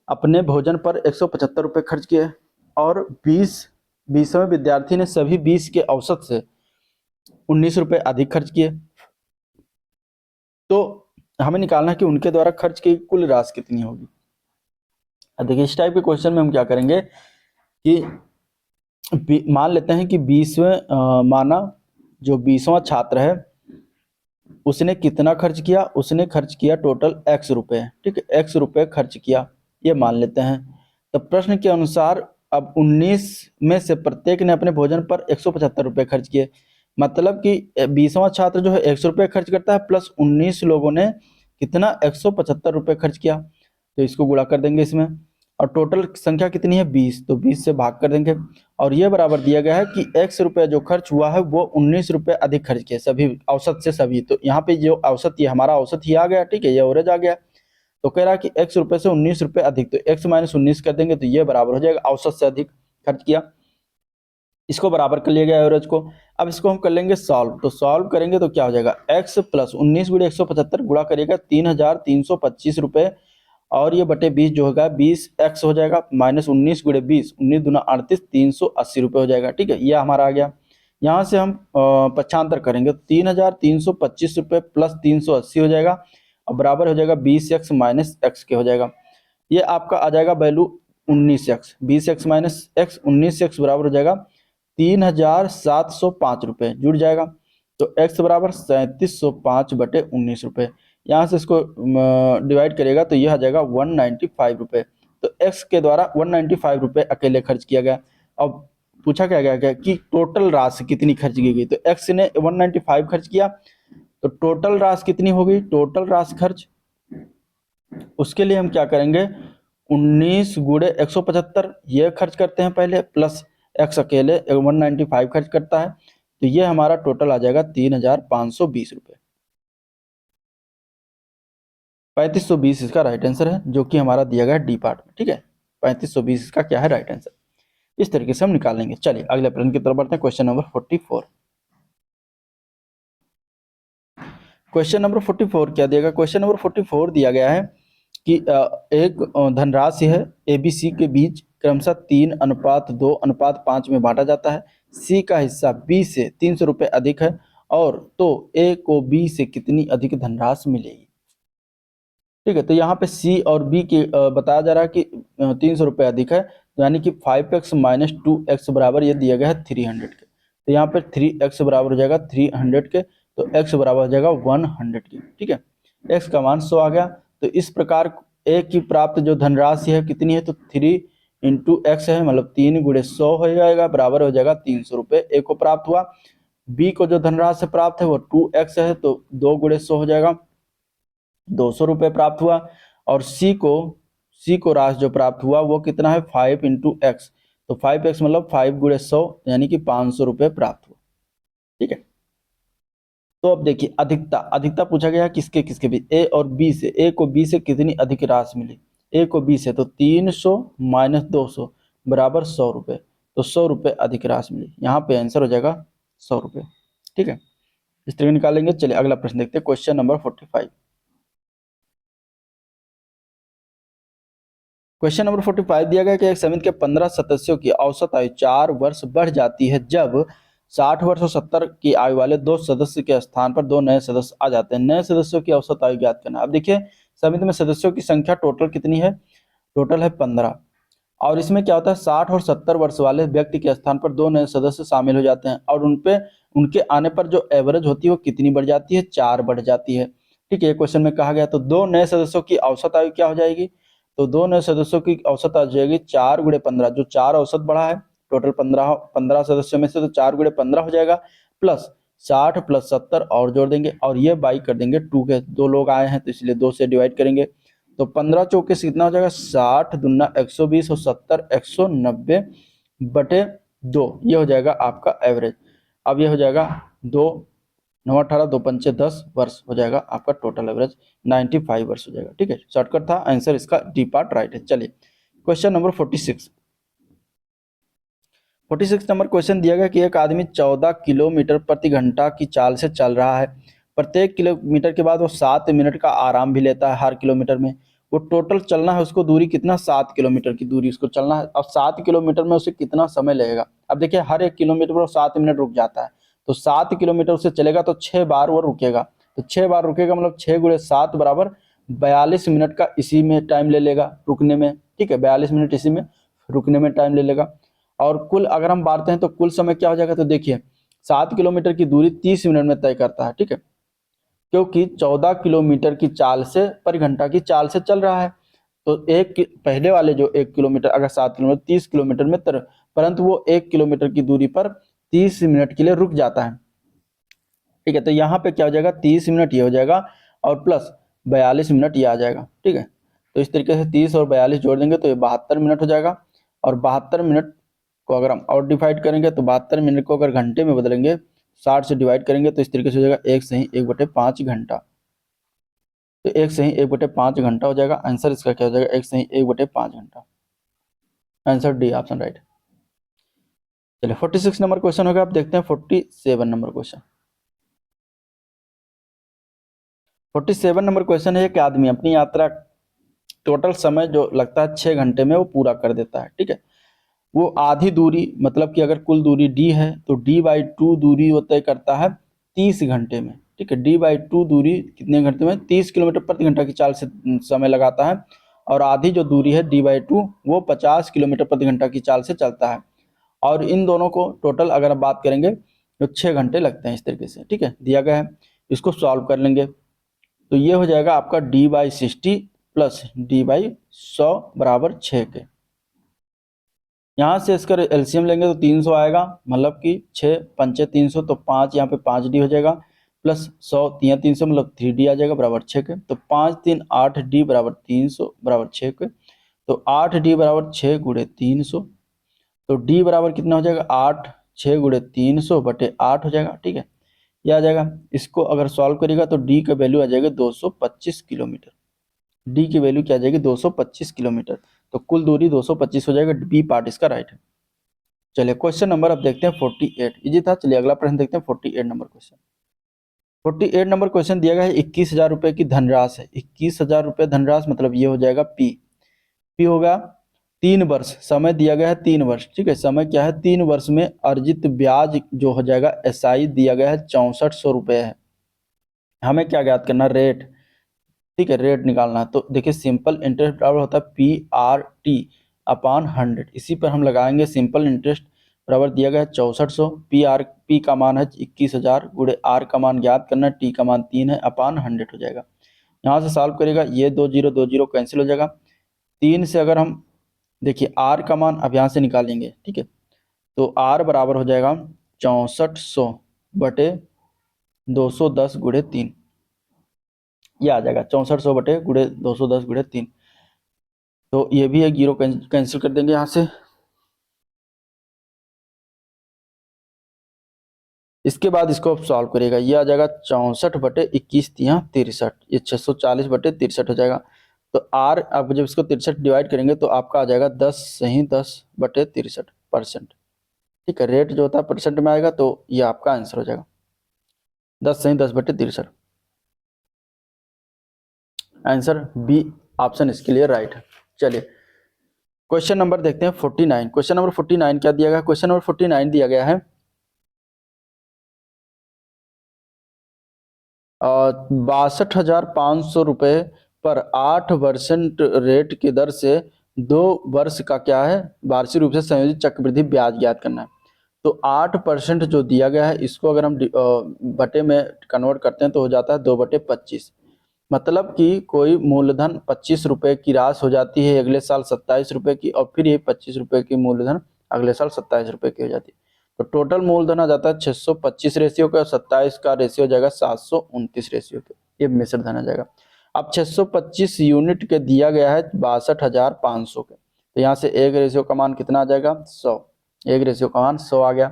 अपने भोजन पर 175 रुपये खर्च किए, और 20वें विद्यार्थी ने सभी 20 के औसत से 19 रुपये अधिक खर्च किए। तो हमें निकालना है कि उनके द्वारा खर्च की कुल राशि कितनी होगी। अब देखिए इस टाइप के क्वेश्चन में हम क्या करेंगे कि मान लेते हैं कि 20वें माना जो 20वां छात्र है उसने कितना खर्च किया, उसने खर्च किया टोटल x रुपये, ठीक है, x रुपये खर्च किया, ये मान लेते हैं। तो प्रश्न के अनुसार अब 19 में से प्रत्येक ने अपने भोजन पर 175 रुपये खर्च किए, मतलब कि 20वां छात्र जो है 100 रुपये खर्च करता है, प्लस 19 लोगों ने कितना 175 रुपये खर्च किया, तो इसको गुणा कर देंगे इसमें, और टोटल संख्या कितनी है 20, तो 20 से भाग कर देंगे, और ये बराबर दिया गया है कि x रुपये जो खर्च हुआ है वो 19 रुपये अधिक खर्च किए सभी औसत से सभी। तो यहाँ पे जो औसत, ये हमारा औसत ही आ गया, ठीक है, ये एवरेज आ गया। तो कह रहा है कि x रुपये से 19 रुपये अधिक, तो x - 19 कर देंगे, तो ये बराबर हो जाएगा औसत से अधिक खर्च किया। इसको बराबर कर लिया गया एवरेज को। अब इसको हम कर लेंगे सॉल्व, तो सॉल्व करेंगे तो क्या हो जाएगा, x + 19 × 175 गुणा करिएगा 3325 रुपये, और ये बटे 20 जो होगा 20x हो जाएगा, माइनस 19 गुणे 20, 19 दूना 38, 380 रुपये हो जाएगा। ठीक है, ये हमारा आ गया। यहाँ से हम पक्षांतर करेंगे, 3325 रुपये प्लस 380 हो जाएगा और बराबर हो जाएगा 20x माइनस एक्स के हो जाएगा। ये आपका आ जाएगा value 19x, 20x minus x 19x बराबर हो जाएगा 3705 रुपये जुड़ जाएगा। तो x बराबर 3705 बटे 19 रुपये, यहाँ से इसको डिवाइड करेगा तो यह आ जाएगा 195 रुपये। तो x के द्वारा 195 रुपये अकेले खर्च किया गया। अब पूछा क्या गया कि टोटल राशि कितनी खर्च की गई, तो x ने 195 खर्च किया, तो टोटल राशि कितनी होगी, टोटल राशि खर्च, उसके लिए हम क्या करेंगे 19 गुणे 175 ये खर्च करते हैं पहले, प्लस x अकेले 195 खर्च करता है, तो ये हमारा टोटल आ जाएगा 3520 रुपये। 3520 इसका राइट आंसर है, जो कि हमारा दिया गया डी पार्ट में। ठीक है, 3520 इसका क्या है राइट आंसर, इस तरीके से हम निकाल लेंगे। चलिए अगले प्रश्न की तरफ बढ़ते हैं, क्वेश्चन नंबर 44। क्वेश्चन नंबर 44 क्या दिया गया, क्वेश्चन नंबर 44 दिया गया है कि एक धनराशि है ABC के बीच क्रमशः 3:2:5 में बांटा जाता है। C का हिस्सा B से 300 रुपये अधिक है, और तो A को B से कितनी अधिक धनराशि मिलेगी। ठीक है, तो यहाँ पे C और B के बताया जा रहा है कि 300 रुपये अधिक है, यानी कि 5x माइनस 2x बराबर ये दिया गया है 300 के, तो यहाँ पे 3x बराबर हो जाएगा 300 के, तो x बराबर हो जाएगा 100 के। ठीक है, x का मान 100 आ गया। तो इस प्रकार A की प्राप्त जो धनराशि है कितनी है, तो 3 इंटू एक्स है, मतलब 3 गुणे 100 हो जाएगा, बराबर हो जाएगा 300 रुपये A को प्राप्त हुआ। B को जो धनराशि प्राप्त है वो 2x है, तो 2 गुणे 100 हो जाएगा, 200 रुपये प्राप्त हुआ। और C को राशि जो प्राप्त हुआ वो कितना है 5 इंटू एक्स, तो 5x मतलब 5 गुणे 100 यानी कि 500 रुपये प्राप्त हुआ। ठीक है, तो अब देखिए अधिकता पूछा गया किसके किसके बीच, A और B से, A को B से कितनी अधिक राशि मिली, A को B से तो 300 माइनस 200 बराबर 100 रुपये, तो 100 रुपये अधिक राशि मिली, यहाँ पे आंसर हो जाएगा 100 रुपये। ठीक है, इस तरह निकालेंगे। चलिए अगला प्रश्न देखते हैं, क्वेश्चन नंबर 45। क्वेश्चन नंबर 45 दिया गया कि एक समिति के 15 सदस्यों की औसत आयु 4 वर्ष बढ़ जाती है जब 60 वर्ष और 70 की आयु वाले 2 सदस्य के स्थान पर 2 नए सदस्य आ जाते हैं। नए सदस्यों की औसत आयु ज्ञात करना। अब देखिए समिति में सदस्यों की संख्या टोटल कितनी है, टोटल है 15, और इसमें क्या होता है 60 और 70 वर्ष वाले व्यक्ति के स्थान पर 2 नए सदस्य शामिल हो जाते हैं, और उनके आने पर जो एवरेज होती है वो कितनी बढ़ जाती है, 4 बढ़ जाती है। ठीक है, क्वेश्चन में कहा गया तो 2 नए सदस्यों की औसत आयु क्या हो जाएगी, तो 2 नए सदस्यों की औसत आ जाएगी 4 गुणे 15, जो 4 औसत बढ़ा है टोटल 15 सदस्यों में से, तो 4 गुणे 15 हो जाएगा, प्लस 60 प्लस 70 और जोड़ देंगे, और ये बाई कर देंगे 2 के, 2 लोग आए हैं तो इसलिए 2 से डिवाइड करेंगे, तो 15 चौके से कितना हो जाएगा 60 दूना 120 और 70 190 बटे 2, ये हो जाएगा आपका एवरेज। अब ये हो जाएगा 2 9 18 2 पंचे 10 वर्ष हो जाएगा आपका टोटल एवरेज 95 वर्ष हो जाएगा। ठीक है, शॉर्टकट था, आंसर इसका डी पार्ट राइट है। चलिए क्वेश्चन नंबर 46 नंबर क्वेश्चन दिया गया कि एक आदमी 14 किलोमीटर प्रति घंटा की चाल से चल रहा है। प्रत्येक किलोमीटर के बाद वो 7 मिनट का आराम भी लेता है हर किलोमीटर में। वो टोटल चलना है उसको दूरी कितना, 7 किलोमीटर की दूरी उसको चलना है। अब 7 किलोमीटर में उसे कितना समय लगेगा, अब देखिए हर एक किलोमीटर पर 7 मिनट रुक जाता है, तो 7 किलोमीटर उसे चलेगा तो 6 बार वो रुकेगा, तो 6 बार रुकेगा मतलब 6 गुणे 7 बराबर 42 मिनट का इसी में टाइम ले लेगा रुकने में। ठीक है, 42 मिनट इसी में रुकने में टाइम ले लेगा। और कुल अगर हम बांटते हैं तो कुल समय क्या हो जाएगा, तो देखिए 7 किलोमीटर की दूरी 30 मिनट में तय करता है। ठीक है, क्योंकि 14 किलोमीटर की चाल से पर घंटा की चाल से चल रहा है, तो पहले वाले जो 1 किलोमीटर अगर 7 किलोमीटर 30 किलोमीटर में परंतु वो 1 किलोमीटर की दूरी पर 30 मिनट के लिए रुक जाता है। ठीक है, तो यहाँ पे क्या हो जाएगा 30 मिनट ये हो जाएगा और प्लस 42 मिनट ये आ जाएगा। ठीक है, तो इस तरीके से 30 और 42 जोड़ देंगे तो ये 72 मिनट हो जाएगा, और 72 मिनट को अगर हम और डिवाइड करेंगे तो 72 मिनट को अगर घंटे में बदलेंगे 60 से डिवाइड करेंगे तो इस तरीके से हो जाएगा 1/5 घंटा, तो 1/5 घंटा हो जाएगा। आंसर इसका क्या हो जाएगा 1/5 घंटा, आंसर डी ऑप्शन राइट। चलिए 46 नंबर क्वेश्चन हो गया, आप देखते हैं 47 नंबर क्वेश्चन। 47 नंबर क्वेश्चन है कि आदमी अपनी यात्रा टोटल समय जो लगता है 6 घंटे में वो पूरा कर देता है। ठीक है, वो आधी दूरी मतलब कि अगर कुल दूरी d है तो d/2 दूरी वो तय करता है 30 घंटे में। ठीक है, d/2 दूरी कितने घंटे में? 30 किलोमीटर प्रति घंटा की चाल से समय लगाता है, और आधी जो दूरी है d/2 वो 50 किलोमीटर प्रति घंटा की चाल से चलता है। और इन दोनों को टोटल अगर आप बात करेंगे तो 6 घंटे लगते हैं इस तरीके से। ठीक है, दिया गया है, इसको सॉल्व कर लेंगे तो ये हो जाएगा आपका d/60 प्लस d/100 बराबर 6 के। यहाँ से इसका एलसीएम लेंगे तो 300 आएगा, मतलब कि 6 पंचे 300 तो 5, यहाँ पे 5d हो जाएगा, प्लस 100 3 300 मतलब 3d आ जाएगा बराबर 6 के। तो 5 3 8d बराबर 300 बराबर 6 के। तो 8d बराबर 6 गुणे 300, तो d बराबर कितना हो जाएगा? 8 6 गुणे 300 बटे 8 हो जाएगा। ठीक है, ये आ जाएगा। इसको अगर सॉल्व करेगा तो d का वैल्यू आ जाएगा 225 किलोमीटर। d की वैल्यू क्या आ जाएगी? 225 किलोमीटर। तो कुल दूरी 225 हो जाएगा। बी पार्ट इसका राइट है। चलिए क्वेश्चन नंबर अब देखते हैं 48। इजी था। चलिए अगला प्रश्न देखते हैं 48 नंबर क्वेश्चन। 48 नंबर क्वेश्चन दिया गया है 21,000 रुपए की धनराशि है। 21,000 रुपए धनराशि मतलब ये हो जाएगा पी। पी होगा 3 वर्ष, समय दिया गया है 3 वर्ष। ठीक है, समय क्या है? 3 वर्ष में अर्जित ब्याज जो हो जाएगा एसआई दिया गया है 6400 रुपये है। हमें क्या ज्ञात करना? रेट। ठीक है, रेट निकालना है। तो देखिए सिंपल इंटरेस्ट बराबर होता है PRT/100। इसी पर हम लगाएंगे सिंपल इंटरेस्ट बराबर दिया गया है 6400। पी का मान है 21,000 गुणे आर का मान ज्ञात करना है, टी का मान 3 है, अपान 100 हो जाएगा। यहाँ से सॉल्व करेगा, ये 2 0 कैंसिल हो जाएगा। 3 से अगर हम देखिए आर का मान अब यहाँ से निकालेंगे। ठीक है, तो आर बराबर हो जाएगा 6400 बटे 210 गुणे 3। ये आ जाएगा 6400 बटे गुणे 210 गुणे 3। तो ये भी एक जीरो कैंसिल कर देंगे यहाँ से। इसके बाद इसको आप सॉल्व करिएगा, ये आ जाएगा 64 बटे 21 तिया 63, ये 640 बटे 63 हो जाएगा। तो आर अब जब इसको 63 डिवाइड करेंगे तो आपका आ जाएगा 10 सही 10 बटे 63%। ठीक है, रेट जो होता है परसेंट में आएगा, तो ये आपका आंसर हो जाएगा 10 सही 10 बटे 63। आंसर बी ऑप्शन इसके लिए राइट है। चलिए क्वेश्चन नंबर देखते हैं 49। क्वेश्चन नंबर 49 क्या दिया गया? क्वेश्चन नंबर 49 दिया गया है 62,500 रुपये पर 8% रेट की दर से 2 वर्ष का क्या है? वार्षिक रूप से संयोजित चक्रवृद्धि ब्याज ज्ञात करना है। तो 8% जो दिया गया है इसको अगर हम बटे में कन्वर्ट करते हैं तो हो जाता है 2/25। मतलब कि कोई मूलधन 25 रुपये की राशि हो जाती है अगले साल 27 रुपये की, और फिर ये 25 रुपये की मूलधन अगले साल 27 रुपये की हो जाती है। तो टोटल मूलधन आ जाता है 625 रेशियो का, 27 का रेशियो हो जाएगा 729 रेशियो के। ये मिश्र धन आ जाएगा। अब 625 यूनिट के दिया गया है 62,500 के, तो यहाँ से एक रेशियो का मान कितना आ जाएगा? 100। एक रेशियो का मान 100 आ गया।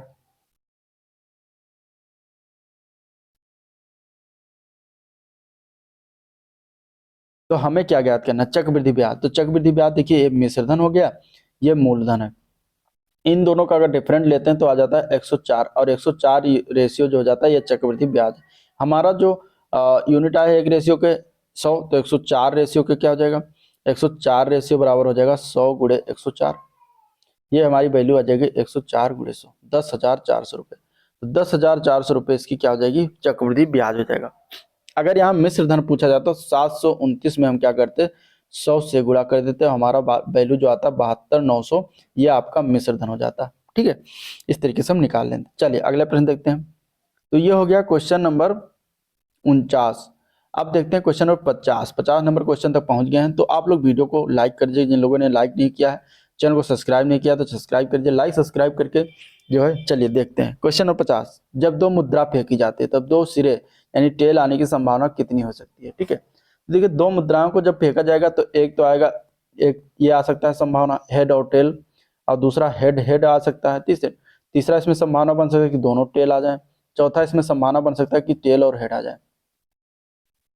तो हमें क्या ज्ञात करना? चक्रवृद्धि ब्याज। तो चक्रवृद्धि ब्याज देखिए ये मिश्रधन हो गया, ये मूलधन है। इन दोनों का अगर डिफरेंट लेते हैं तो आ जाता है 104, और 104 रेशियो जो हो जाता है ये चक्रवृद्धि ब्याज। हमारा जो यूनिट आया है एक रेशियो के 100, तो 104 रेशियो के क्या हो जाएगा? 104 रेशियो बराबर हो जाएगा 100 गुणे 104। ये हमारी वैल्यू आ जाएगी 104 गुणे 100, 10,400 रुपये। तो 10,400 रुपये इसकी क्या हो जाएगी? चक्रवृद्धि ब्याज हो जाएगा। अगर यहाँ मिश्र धन पूछा जाता तो 729 में हम क्या करते? 100 से गुणा कर देते, हमारा वैल्यू जो आता है 72,900, ये आपका मिश्र धन हो जाता है। ठीक है, इस तरीके से हम निकाल लेंगे। चलिए अगला प्रश्न देखते हैं। तो ये हो गया क्वेश्चन नंबर 49। अब देखते हैं क्वेश्चन नंबर 50। 50 नंबर क्वेश्चन तक पहुंच गए हैं, तो आप लोग वीडियो को लाइक कर दीजिए। जिन लोगों ने लाइक नहीं किया है, चैनल को सब्सक्राइब नहीं किया तो सब्सक्राइब कर दीजिए, लाइक सब्सक्राइब करके जो है। चलिए देखते हैं क्वेश्चन नंबर 50। जब 2 मुद्रा फेंकी जाती है तब 2 सिरे यानी टेल आने की संभावना कितनी हो सकती है? ठीक है, देखिए 2 मुद्राओं को जब फेंका जाएगा तो एक तो आएगा, एक ये आ सकता है संभावना हेड और टेल, और दूसरा हेड हेड आ सकता है। तीसरा इसमें संभावना बन सकता है कि दोनों टेल आ जाए। चौथा इसमें संभावना बन सकता है कि टेल और हेड आ जाए।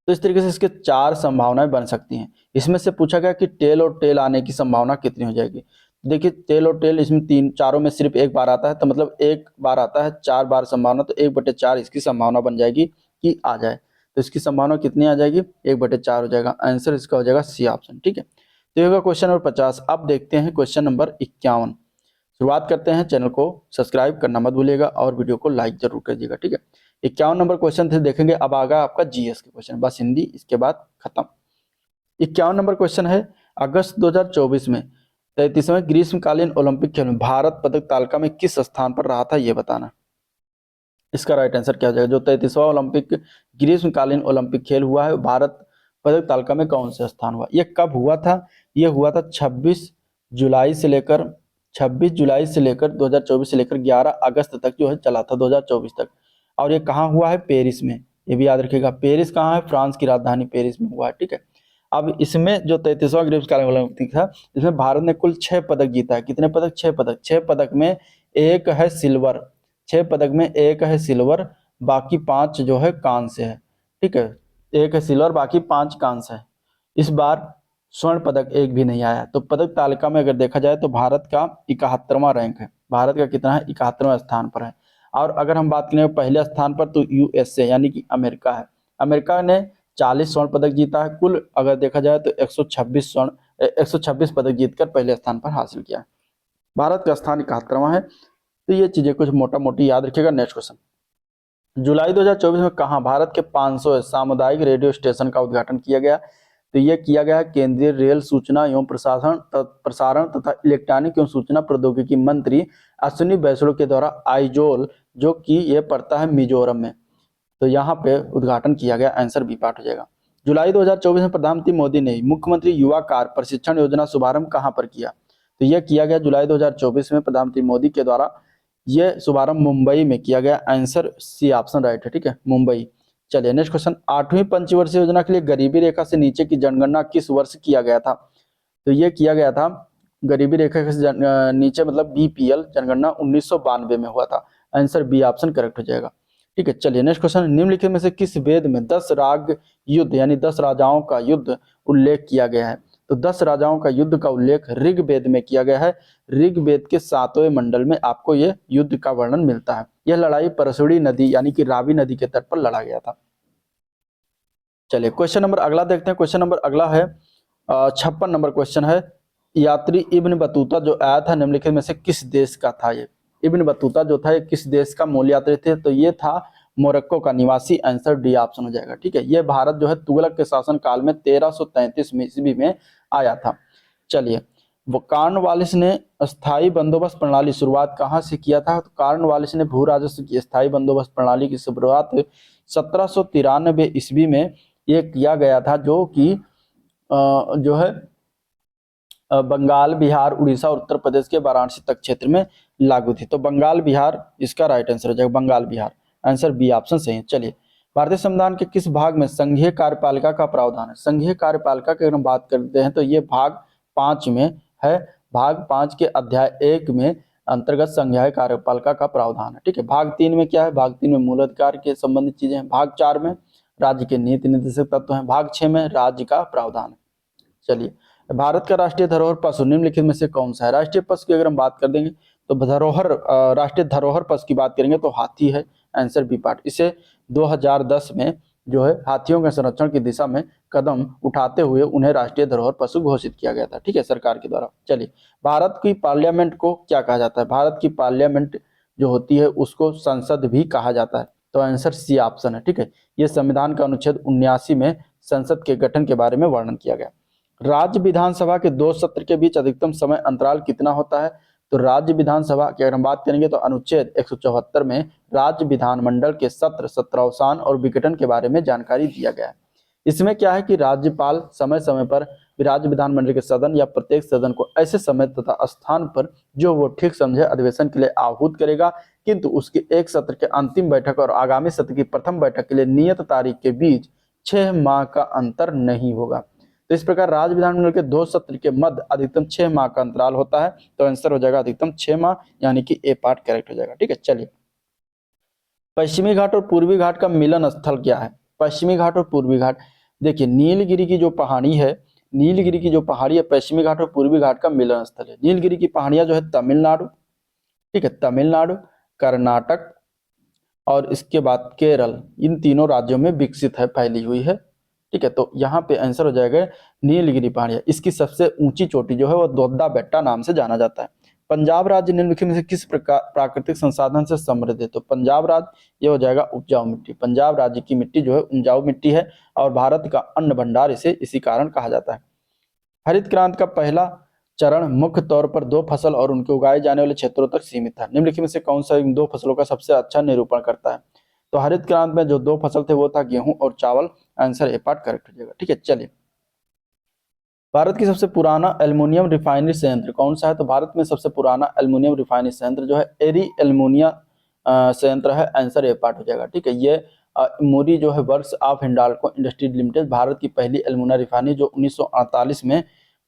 तो इस तरीके से इसके 4 संभावनाएं बन सकती हैं। इसमें से पूछा गया कि टेल और टेल आने की संभावना कितनी हो जाएगी। देखिए टेल और टेल इसमें चारों में सिर्फ एक बार आता है, तो मतलब एक बार आता है 4 बार संभावना, तो 1/4 इसकी संभावना बन जाएगी कि आ जाए। तो इसकी संभावना कितनी आ जाएगी? 1/4 हो जाएगा। आंसर इसका हो जाएगा सी ऑप्शन। ठीक है, तो ये होगा क्वेश्चन नंबर 50। अब देखते हैं क्वेश्चन नंबर 51। शुरुआत करते हैं, चैनल को सब्सक्राइब करना मत भूलिएगा और वीडियो को लाइक जरूर कीजिएगा, ठीक है। 51 नंबर क्वेश्चन थे, देखेंगे। अब आगा आपका जीएस के क्वेश्चन, बस हिंदी, इसके बाद खत्म। 51 नंबर क्वेश्चन है, अगस्त 2024 में 33वें ग्रीष्मकालीन ओलंपिक खेल में भारत पदक तालिका में किस स्थान पर रहा था, यह बताना। इसका राइट आंसर क्या हो जाएगा? जो 33वां ओलंपिक ग्रीष्मकालीन ओलंपिक खेल हुआ है, भारत पदक तालिका में कौन से स्थान हुआ? ये कब हुआ था? ये हुआ था 26 जुलाई से लेकर 2024 से लेकर 11 अगस्त तक जो है चला था, 2024 तक। और ये कहाँ हुआ है? पेरिस में। ये भी याद रखिएगा, पेरिस कहाँ है? फ्रांस की राजधानी पेरिस में हुआ है, ठीक है। अब इसमें जो 33वां ग्रीष्मकालीन ओलंपिक था, इसमें भारत ने कुल 6 पदक जीता है। कितने पदक? 6 पदक। 6 पदक में एक है सिल्वर, 6 पदक में एक है सिल्वर, बाकी 5 जो है कांस्य है, ठीक है। एक है सिल्वर, बाकी 5 कांस्य है। इस बार स्वर्ण पदक एक भी नहीं आया। तो पदक तालिका में अगर देखा जाए तो भारत का 71वां रैंक है। भारत का कितना है? 71वां स्थान पर है। और अगर हम बात करें पहले स्थान पर, तो यूएसए यानी कि अमेरिका है। अमेरिका ने 40 स्वर्ण पदक जीता है। कुल अगर देखा जाए तो 126 पदक जीतकर पहले स्थान पर हासिल किया है। भारत का स्थान 71वां है। तो ये चीजें कुछ मोटा मोटी याद रखिएगा। नेक्स्ट क्वेश्चन, जुलाई 2024 में कहां भारत के 500 सामुदायिक रेडियो स्टेशन का उद्घाटन किया गया? तो यह किया गया केंद्रीय रेल सूचना एवं प्रसारण तथा इलेक्ट्रॉनिक एवं सूचना प्रौद्योगिकी मंत्री अश्विनी वैष्णव के द्वारा आइजोल, जो कि ये पड़ता है मिजोरम में, तो यहाँ पे उद्घाटन किया गया। आंसर बी पार्ट हो जाएगा। जुलाई 2024 में प्रधानमंत्री मोदी ने मुख्यमंत्री युवा कार प्रशिक्षण योजना शुभारंभ कहां पर किया? तो यह किया गया जुलाई 2024 में प्रधानमंत्री मोदी के द्वारा यह शुभारंभ मुंबई में किया गया। आंसर सी ऑप्शन राइट है, ठीक है, मुंबई। चलिए नेक्स्ट क्वेश्चन, 8वीं पंचवर्षीय योजना के लिए गरीबी रेखा से नीचे की जनगणना किस वर्ष किया गया था? तो यह किया गया था गरीबी रेखा से नीचे मतलब बीपीएल जनगणना 1992 में हुआ था। आंसर बी ऑप्शन करेक्ट हो जाएगा, ठीक है। चलिए नेक्स्ट क्वेश्चन, निम्नलिखित में से किस वेद में 10 राग युद्ध यानी 10 राजाओं का युद्ध उल्लेख किया गया है? तो 10 राजाओं का युद्ध का उल्लेख ऋग्वेद में किया गया है। ऋग्वेद के 7वें मंडल में आपको यह युद्ध का वर्णन मिलता है। यह लड़ाई परसुड़ी नदी यानी कि रावी नदी के तट पर लड़ा गया था। चलिए क्वेश्चन नंबर अगला देखते हैं। क्वेश्चन नंबर अगला है 56 नंबर क्वेश्चन है, यात्री इब्न बतूता जो आया था निम्नलिखित में से किस देश का था? ये इब्न बतूता जो था ये किस देश का मूल यात्री थे? तो ये था मोरक्को का निवासी। आंसर डी ऑप्शन हो जाएगा, ठीक है। ये भारत जो है तुगलक के शासन काल में 1333 ईस्वी में आया था। चलिए, वो कॉर्नवालिस ने स्थायी बंदोबस्त प्रणाली शुरुआत कहाँ से किया था? तो कॉर्नवालिस ने भू राजस्व की स्थायी बंदोबस्त प्रणाली की शुरुआत 1793 ईस्वी में ये किया गया था, जो कि जो है बंगाल, बिहार, उड़ीसा और उत्तर प्रदेश के वाराणसी तक क्षेत्र में लागू थी। तो बंगाल बिहार इसका राइट आंसर हो जाएगा, Bengal Bihar. Answer B option सही है। चलिए, भारतीय संविधान के किस भाग में संघीय कार्यपालिका का प्रावधान है? संघीय कार्यपालिका की अगर हम बात करते हैं तो ये भाग 5 में है। भाग 5 के अध्याय 1 में अंतर्गत संघीय कार्यपालिका का प्रावधान है, ठीक है। भाग 3 में क्या है? भाग 3 में मूल अधिकार के संबंधित चीजें हैं। भाग 4 में राज्य के नीति निर्देशक तत्व हैं। भाग 6 में राज्य का प्रावधान है। चलिए, भारत का राष्ट्रीय धरोहर पशु निम्नलिखित में से कौन सा है? राष्ट्रीय पशु की अगर हम बात कर देंगे तो राष्ट्रीय धरोहर पशु की बात करेंगे तो हाथी है। Answer B part. इसे 2010 में जो है हाथियों के संरक्षण की दिशा में कदम उठाते हुए उन्हें राष्ट्रीय धरोहर पशु घोषित किया गया था, ठीक है, सरकार के द्वारा। चलिए, भारत की पार्लियामेंट को क्या कहा जाता है? भारत की पार्लियामेंट जो होती है उसको संसद भी कहा जाता है। तो आंसर सी ऑप्शन है, ठीक है। यह संविधान का अनुच्छेद 79 में संसद के गठन के बारे में वर्णन किया गया। राज्य विधानसभा के 2 सत्र के बीच अधिकतम समय अंतराल कितना होता है? तो राज्य विधानसभा की अगर हम बात करेंगे तो अनुच्छेद 174 में राज्य विधानमंडल के सत्र, सत्रावसान और विघटन के बारे में जानकारी दिया गया है। इसमें क्या है कि राज्यपाल समय समय पर राज्य विधानमंडल के सदन या प्रत्येक सदन को ऐसे समय तथा स्थान पर जो वो ठीक समझे अधिवेशन के लिए आहूत करेगा, किंतु उसके एक सत्र के अंतिम बैठक और आगामी सत्र की प्रथम बैठक के लिए नियत तारीख के बीच 6 माह का अंतर नहीं होगा। तो इस प्रकार राज्य विधानमंडल के 2 सत्र के मध्य अधिकतम 6 माह का अंतराल होता है। तो आंसर हो जाएगा अधिकतम 6 माह, यानी कि ए पार्ट करेक्ट हो जाएगा, ठीक है। चलिए, पश्चिमी घाट और पूर्वी घाट का मिलन स्थल क्या है? पश्चिमी घाट और पूर्वी घाट, देखिए नीलगिरी की जो पहाड़ी है, नीलगिरी की जो पहाड़ी है पश्चिमी घाट और पूर्वी घाट का मिलन स्थल है। नीलगिरी की पहाड़ियां जो है तमिलनाडु, ठीक है, तमिलनाडु, कर्नाटक और इसके बाद केरल, इन तीनों राज्यों में विकसित है, फैली हुई है। ठीक है, तो यहाँ पे आंसर हो जाएगा नीलगिरी पहाड़ियाँ। इसकी सबसे ऊंची चोटी जो है वो दोद्दा बेट्टा नाम से जाना जाता है। पंजाब राज्य निम्नलिखित में से किस प्रकार प्राकृतिक संसाधन से समृद्ध है? तो पंजाब राज्य ये हो जाएगा उपजाऊ मिट्टी। पंजाब राज्य की मिट्टी जो है उपजाऊ मिट्टी है और भारत का अन्न भंडार इसे इसी कारण कहा जाता है। हरित क्रांति का पहला चरण मुख्य तौर पर दो फसल और उनके उगाए जाने वाले क्षेत्रों तक सीमित था। निम्नलिखित में से कौन सा इन दो फसलों का सबसे अच्छा निरूपण करता है? तो हरित क्रांति में जो दो फसल थे वो था गेहूं और चावल। आंसर ए पार्ट करेक्ट हो जाएगा। ठीक है, चलिए भारत की सबसे पुराना एल्युमिनियम रिफाइनरी संयंत्र कौन सा है? तो भारत में सबसे पुराना एल्युमिनियम रिफाइनरी संयंत्र जो है एरी एल्युमिनिया संयंत्र है। आंसर ए पार्ट हो जाएगा। ठीक है, ये मोरी जो है works of Hindalco industry limited Bharat की पहली एल्युमिनियम रिफाइनरी जो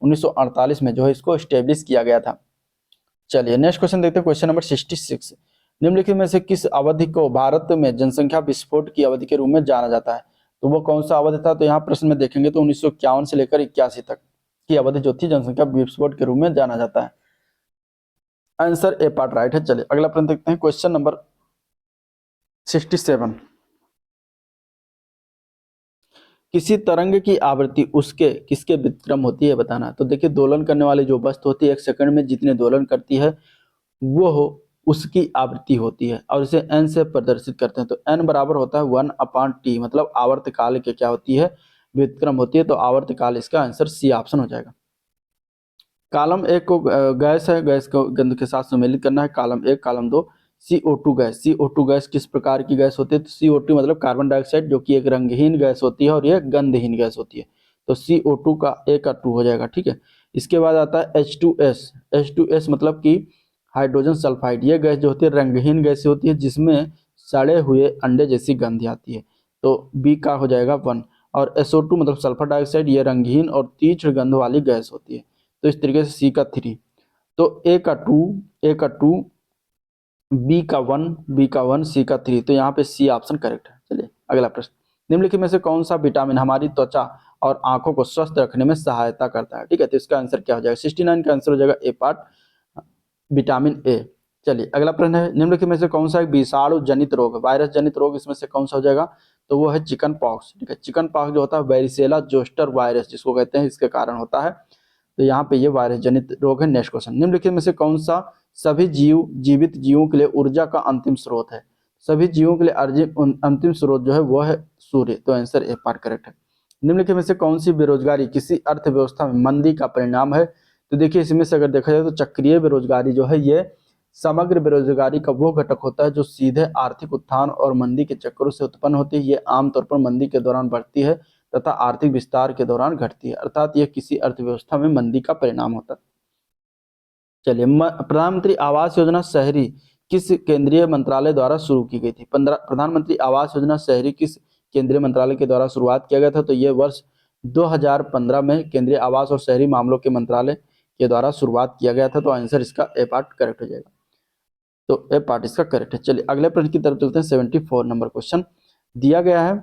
1948 में जो है इसको स्टेब्लिश किया गया था। चलिए नेक्स्ट क्वेश्चन देखते हैं, क्वेश्चन नंबर 66। निम्नलिखित में से किस अवधि को भारत में जनसंख्या विस्फोट की अवधि के रूप में जाना जाता है? तो वो कौन सा अवधि था? तो यहाँ प्रश्न में देखेंगे तो 1951 से लेकर 81 तक की अवधि जो थी जनसंख्या विस्फोट के रूप में जाना जाता है। आंसर ए पार्ट राइट है। चलिए अगला प्रश्न देखते हैं, क्वेश्चन नंबर 67। किसी तरंग की आवृत्ति उसके किसके व्युत्क्रम होती है बताना। तो देखिए दोलन करने वाली जो वस्तु होती है 1 सेकंड में जितने दोलन करती है वो उसकी आवृत्ति होती है और इसे n से प्रदर्शित करते हैं। तो n बराबर होता है 1/t, मतलब आवर्तकाल के क्या होती है व्युत्क्रम होती है। तो आवर्तकाल इसका आंसर सी ऑप्शन हो जाएगा। कॉलम 1 को गैस है, गैस को गंध के साथ सम्मिलित करना है। Column 1, column 2 CO2 gas. CO2 gas किस प्रकार की गैस होती है? तो CO2 मतलब कार्बन डाइऑक्साइड जो कि एक रंगहीन गैस होती है और यह गंधहीन गैस होती है। तो CO2 का A का 2 हो जाएगा। ठीक है, इसके बाद आता है H2S। H2S मतलब कि हाइड्रोजन सल्फाइड। ये गैस जो होती है रंगहीन गैस होती है जिसमें सड़े हुए अंडे जैसी गंध आती है। तो B का हो जाएगा 1। और SO2 मतलब सल्फर डाइऑक्साइड, ये रंगहीन और तीव्र गंध वाली गैस होती है। तो इस तरीके से C का 3, तो A का 2, B का 1, C का 3। तो यहाँ पे C ऑप्शन करेक्ट है। चलिए अगला प्रश्न, निम्नलिखित में से कौन सा विटामिन हमारी त्वचा और आंखों को स्वस्थ रखने में सहायता करता है? ठीक है, तो इसका आंसर क्या हो जाएगा? 69 का आंसर हो जाएगा ए पार्ट, विटामिन ए। चलिए अगला प्रश्न है, निम्नलिखित में से कौन सा एक विषाणु जनित रोग, वायरस जनित रोग इसमें से कौन सा हो जाएगा? तो वो है चिकन पॉक्स। ठीक है, चिकन पॉक्स जो होता है वेरिसेला जोस्टर वायरस जिसको कहते हैं, इसके कारण होता है। तो यहाँ पे ये वायरस जनित रोग है। नेक्स्ट क्वेश्चन, निम्नलिखित में से कौन सा सभी जीवित जीवों के लिए ऊर्जा का अंतिम स्रोत है? सभी जीवों के लिए अंतिम स्रोत जो है वो है सूर्य। तो आंसर ए पार्ट करेक्ट है। निम्नलिखित में से कौन सी बेरोजगारी किसी अर्थव्यवस्था में मंदी का परिणाम है? तो देखिए इसमें से अगर देखा जाए तो चक्रीय बेरोजगारी जो है ये समग्र बेरोजगारी का वो घटक होता है जो सीधे आर्थिक उत्थान और मंदी के चक्रों से उत्पन्न होती है। ये आमतौर पर मंदी के दौरान बढ़ती है तथा आर्थिक विस्तार के दौरान घटती है, अर्थात यह किसी अर्थव्यवस्था में मंदी का परिणाम होता है। चलिए प्रधानमंत्री आवास योजना शहरी किस केंद्रीय मंत्रालय द्वारा शुरू की गई थी? प्रधानमंत्री आवास योजना शहरी किस केंद्रीय मंत्रालय के द्वारा शुरुआत किया गया था? तो ये वर्ष 2015 में केंद्रीय आवास और शहरी मामलों के मंत्रालय के द्वारा शुरुआत किया गया था। तो आंसर इसका ए पार्ट करेक्ट हो जाएगा। तो ए पार्ट इसका करेक्ट है। चलिए अगले प्रश्न की तरफ चलते हैं। 74 नंबर क्वेश्चन दिया गया है,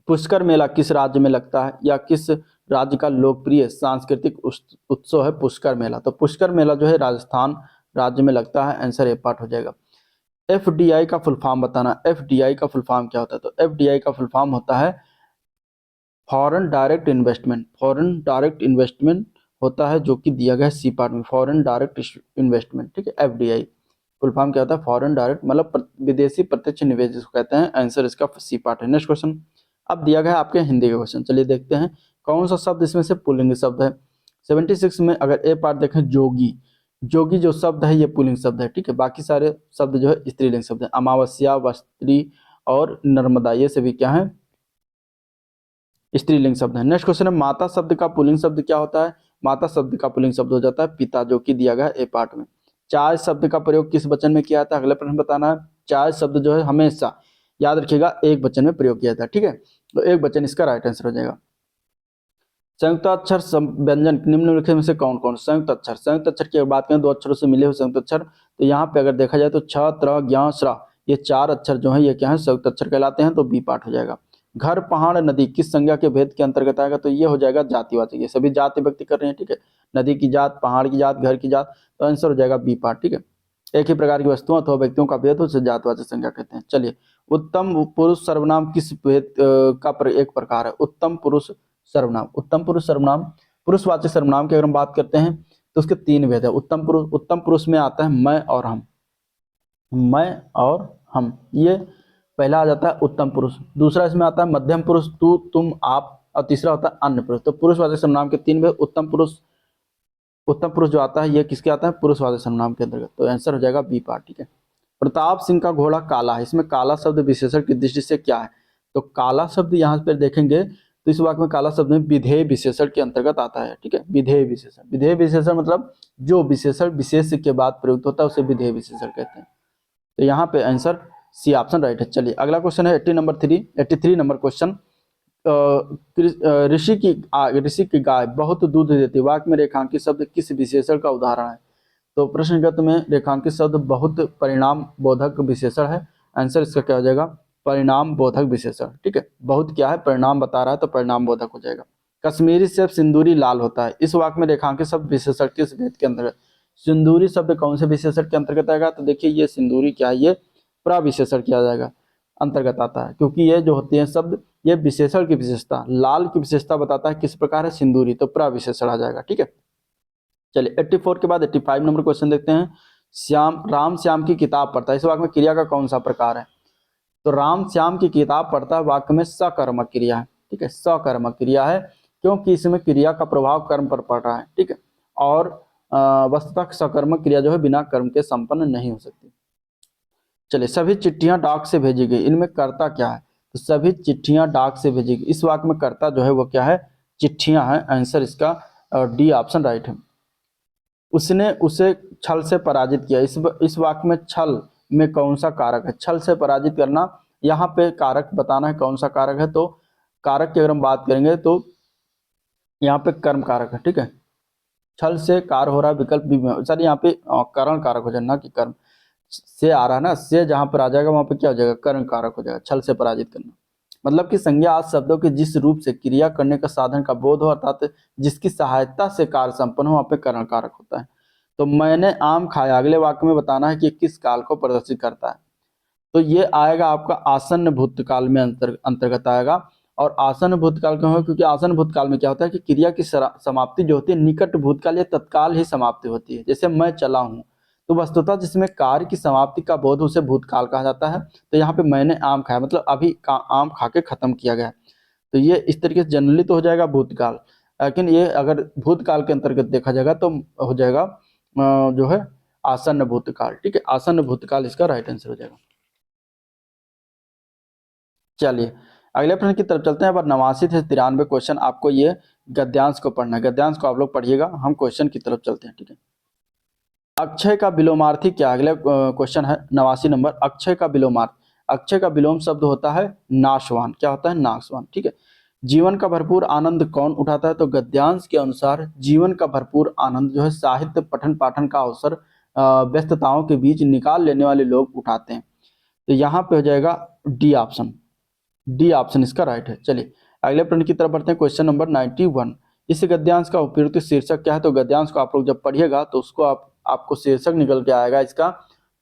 पुष्कर मेला किस राज्य में लगता है या किस राज्य का लोकप्रिय सांस्कृतिक उत्सव है पुष्कर मेला? तो पुष्कर मेला जो है राजस्थान राज्य में लगता है। आंसर ए पार्ट हो जाएगा। FDI का फुल फॉर्म बताना। FDI का फुल फॉर्म क्या होता है? तो FDI का फुल फॉर्म होता है foreign direct investment. Foreign direct investment होता है जो कि दिया गया है सी पार्ट में, फॉरेन डायरेक्ट इन्वेस्टमेंट। ठीक है, FDI फुल फॉर्म क्या होता है? फॉरेन डायरेक्ट मतलब विदेशी प्रत्यक्ष निवेश जिसको कहते हैं। आंसर इसका सी पार्ट है। नेक्स्ट क्वेश्चन अब दिया गया है आपके हिंदी का क्वेश्चन। चलिए देखते हैं कौन सा शब्द इसमें से पुल्लिंग शब्द है। 76 में अगर ए पार्ट देखें, जोगी, जोगी जो शब्द है ये पुल्लिंग शब्द है। ठीक है, बाकी सारे शब्द जो है स्त्रीलिंग शब्द है। अमावस्या, वस्त्री और नर्मदा ये सभी क्या है? स्त्रीलिंग शब्द है। नेक्स्ट क्वेश्चन है, माता शब्द का पुल्लिंग शब्द क्या होता है? माता शब्द का पुल्लिंग शब्द हो जाता है पिता, जो कि दिया गया है ए पार्ट में। चाय शब्द का प्रयोग किस वचन में किया जाता है? अगले प्रश्न बताना है। चाय शब्द जो है हमेशा याद रखिएगा एक वचन में प्रयोग किया जाता है। ठीक है, तो एक वचन इसका राइट आंसर हो जाएगा। संयुक्त अक्षर व्यंजन निम्नलिखित में से कौन कौन? संयुक्त अक्षर, संयुक्त अक्षर की बात करें दो अक्षरों से मिले हुए संयुक्त अक्षर, तो यहाँ पे अगर देखा जाए तो छ, त्र, ज्ञ, श्र ये चार अक्षर जो है ये क्या है? संयुक्त अक्षर कहलाते हैं। तो बी पार्ट हो जाएगा। घर, पहाड़, नदी किस संज्ञा के भेद के अंतर्गत आएगा? तो ये हो जाएगा जातिवाचक। ये सभी जाति व्यक्ति कर रहे हैं। ठीक है, नदी की जात, पहाड़ की जात, घर की जात, तो आंसर हो जाएगा बी पार्ट। ठीक है, एक ही प्रकार की वस्तुओं अथवा व्यक्तियों का भेद उसे जातवाचक संज्ञा कहते हैं। चलिए उत्तम पुरुष सर्वनाम किस भेद का एक प्रकार है? उत्तम पुरुष सर्वनाम। उत्तम पुरुष सर्वनाम, पुरुषवाचक सर्वनाम की अगर हम बात करते हैं तो उसके 3 भेद है। उत्तम पुरुष में आता है मैं और हम। मैं और हम, ये पहला आ जाता है उत्तम पुरुष। दूसरा इसमें आता है मध्यम पुरुष, तू, तुम, आप, और तीसरा होता है अन्य पुरुष। तो पुरुषवाचक सर्वनाम के 3 भेद। उत्तम पुरुष जो आता है ये किसके आता है? पुरुषवाचक सर्वनाम के अंतर्गत। तो आंसर हो जाएगा बी पार्ट। ठीक है। प्रताप सिंह का घोड़ा काला है, इसमें काला शब्द विशेषण की दृष्टि से क्या है? तो काला शब्द यहाँ पर देखेंगे तो इस वाक्य में काला शब्द में विधेय विशेषण के अंतर्गत आता है। ठीक है, विधेय विशेषण। विधेय विशेषण मतलब जो विशेषण विशेष के बाद प्रयुक्त होता है उसे विधेय विशेषण कहते हैं। तो यहाँ पे आंसर सी ऑप्शन राइट है। चलिए अगला क्वेश्चन है 83 नंबर क्वेश्चन। ऋषि की गाय बहुत दूध देती है, वाक्य में रेखांकित शब्द किस विशेषण का उदाहरण है? तो प्रश्नगत में रेखांकित शब्द बहुत परिणाम बोधक विशेषण है। आंसर इसका क्या हो जाएगा? परिणाम बोधक विशेषण। ठीक है, बहुत क्या है? परिणाम बता रहा है तो परिणाम बोधक हो जाएगा। कश्मीरी सेब सिंदूरी लाल होता है, इस वाक्य में रेखांकित शब्द विशेषण किस भेद के अंतर्गत? सिंदूरी शब्द कौन से विशेषण के अंतर्गत आएगा? तो देखिए ये सिंदूरी क्या है? ये प्रविशेषण किया जाएगा, अंतर्गत आता है, क्योंकि ये जो होते हैं शब्द ये विशेषण की विशेषता, लाल की विशेषता बताता है किस प्रकार है? सिंदूरी, तो प्रविशेषण आ जाएगा। ठीक है। चलिए 84 के बाद 85 नंबर क्वेश्चन देखते हैं। राम श्याम की किताब पढ़ता है, इस वाक्य में क्रिया का कौन सा प्रकार है? तो राम श्याम की किताब पढ़ता है वाक्य में सकर्मक क्रिया है। ठीक है, सकर्मक क्रिया है क्योंकि इसमें क्रिया का प्रभाव कर्म पर पड़ रहा है। ठीक है, और वस्तुतः सकर्मक क्रिया जो है बिना कर्म के संपन्न नहीं हो सकती। चलिए सभी चिट्ठियां डाक से भेजी गई, इनमें कर्ता क्या है? तो सभी चिट्ठियां डाक से भेजी गई, इस वाक्य में कर्ता जो है वो क्या है? चिट्ठियां हैं। आंसर इसका डी ऑप्शन राइट है। उसने उसे छल से पराजित किया, इस वाक्य में छल में कौन सा कारक है? छल से पराजित करना, यहाँ पे कारक बताना है कौन सा कारक है। तो कारक की अगर हम बात करेंगे तो यहाँ पे कर्म कारक है। ठीक है, छल से कार हो रहा है, विकल्प भी सर यहाँ पे करण कारक हो जाए ना कि कर्म से आ रहा है ना, से जहां पर आ जाएगा वहां पे क्या हो जाएगा? कर्ण कारक हो जाएगा। छल से पराजित करना मतलब कि संज्ञा आज शब्दों के जिस रूप से क्रिया करने का साधन का बोध हो अर्थात जिसकी सहायता से कार्य संपन्न हो वहां पे कर्ण कारक होता है। तो मैंने आम खाया, अगले वाक्य में बताना है कि किस काल को प्रदर्शित करता है। तो ये आएगा आपका आसन्न भूतकाल में अंतर्गत आएगा। और आसन्न भूतकाल क्यों है? क्योंकि आसन्न भूतकाल में क्या होता है कि क्रिया की समाप्ति जो होती है निकट भूतकाल या तत्काल ही समाप्ति होती है। जैसे मैं चला हूँ, तो वस्तुतः जिसमें कार्य की समाप्ति का बोध उसे भूतकाल कहा जाता है। तो यहाँ पे मैंने आम खाया मतलब अभी आम खा के खत्म किया गया, तो ये इस तरीके से जनरली तो हो जाएगा भूतकाल, लेकिन ये अगर भूतकाल के अंतर्गत देखा जाएगा तो हो जाएगा जो है आसन्न भूतकाल। ठीक है, आसन्न भूतकाल इसका राइट आंसर हो जाएगा। चलिए अगले प्रश्न की तरफ चलते हैं। अब 89 से 93 क्वेश्चन आपको ये गद्यांश को पढ़ना है, गद्यांश को आप लोग पढ़िएगा, हम क्वेश्चन की तरफ चलते हैं। ठीक है, अक्षय का विलोमार्थी क्या? अगले क्वेश्चन है 89 नंबर। अक्षय का विलोमार्थ, अक्षय का विलोम शब्द होता है नाशवान। क्या होता है? नाशवान। ठीक है, जीवन का भरपूर आनंद कौन उठाता है? तो गद्यांश के अनुसार जीवन का भरपूर आनंद जो है साहित्य पठन पाठन का अवसर व्यस्तताओं के बीच निकाल लेने वाले लोग उठाते हैं। तो यहाँ पे हो जाएगा डी ऑप्शन, डी ऑप्शन इसका राइट है। चलिए अगले प्रश्न की तरफ बढ़ते हैं। क्वेश्चन नंबर 91, इस गद्यांश का उपयुक्त शीर्षक क्या है? तो गद्यांश को आप लोग जब पढ़िएगा तो उसको आपको शीर्षक निकल के आएगा इसका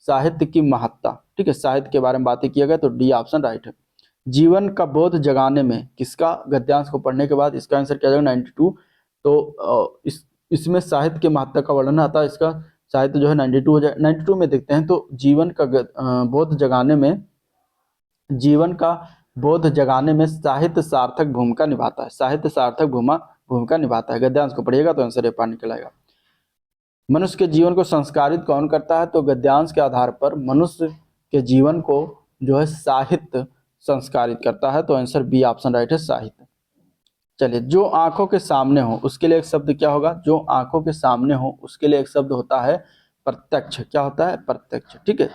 साहित्य की महत्ता। ठीक है, साहित्य के बारे में बातें किया गया, तो डी ऑप्शन राइट है। जीवन का बोध जगाने में किसका? गद्यांश को पढ़ने के बाद इसका आंसर क्या जाएगा? 92। तो इसमें साहित्य के महत्ता का वर्णन आता है, इसका साहित्य जो है 92 हो जाए। 92 में देखते हैं तो जीवन का बोध जगाने में, जीवन का बोध जगाने में साहित्य सार्थक भूमिका निभाता है, साहित्य सार्थक भूमिका निभाता है। गद्यांश को पढ़िएगा तो आंसर ए पार निकल आएगा। मनुष्य के जीवन को संस्कारित कौन करता है? तो गद्यांश के आधार पर मनुष्य के जीवन को जो है साहित्य संस्कारित करता है, तो आंसर बी ऑप्शन राइट है, साहित्य। चलिए, जो आंखों के सामने हो उसके लिए एक शब्द क्या होगा? जो आंखों के सामने हो उसके लिए एक शब्द होता है प्रत्यक्ष। क्या होता है? प्रत्यक्ष। ठीक है,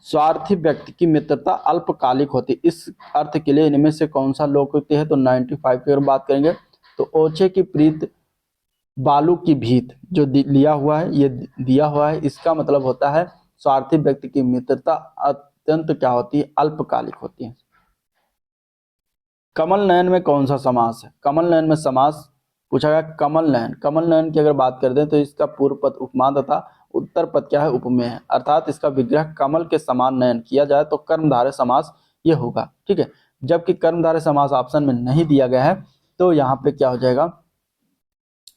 स्वार्थी व्यक्ति की मित्रता अल्पकालिक होती है, इस अर्थ के लिए इनमें से कौन सा लोकोक्ति है? तो 95 की अगर बात करेंगे तो ओछे की प्रीत बालू की भीत जो लिया हुआ है, ये दिया हुआ है, इसका मतलब होता है स्वार्थी व्यक्ति की मित्रता अत्यंत क्या होती है? अल्पकालिक होती है। कमल नयन में कौन सा समास है? कमल नयन में समास पूछा गया कमल नयन। कमल नयन की अगर बात कर दें तो इसका पूर्व पद उपमान तथा उत्तर पद क्या है? उपमेय है, अर्थात इसका विग्रह कमल के समान नयन किया जाए तो कर्मधारय समास ये होगा, ठीक है। जबकि कर्मधारय समास ऑप्शन में नहीं दिया गया है, तो यहाँ पे क्या हो जाएगा,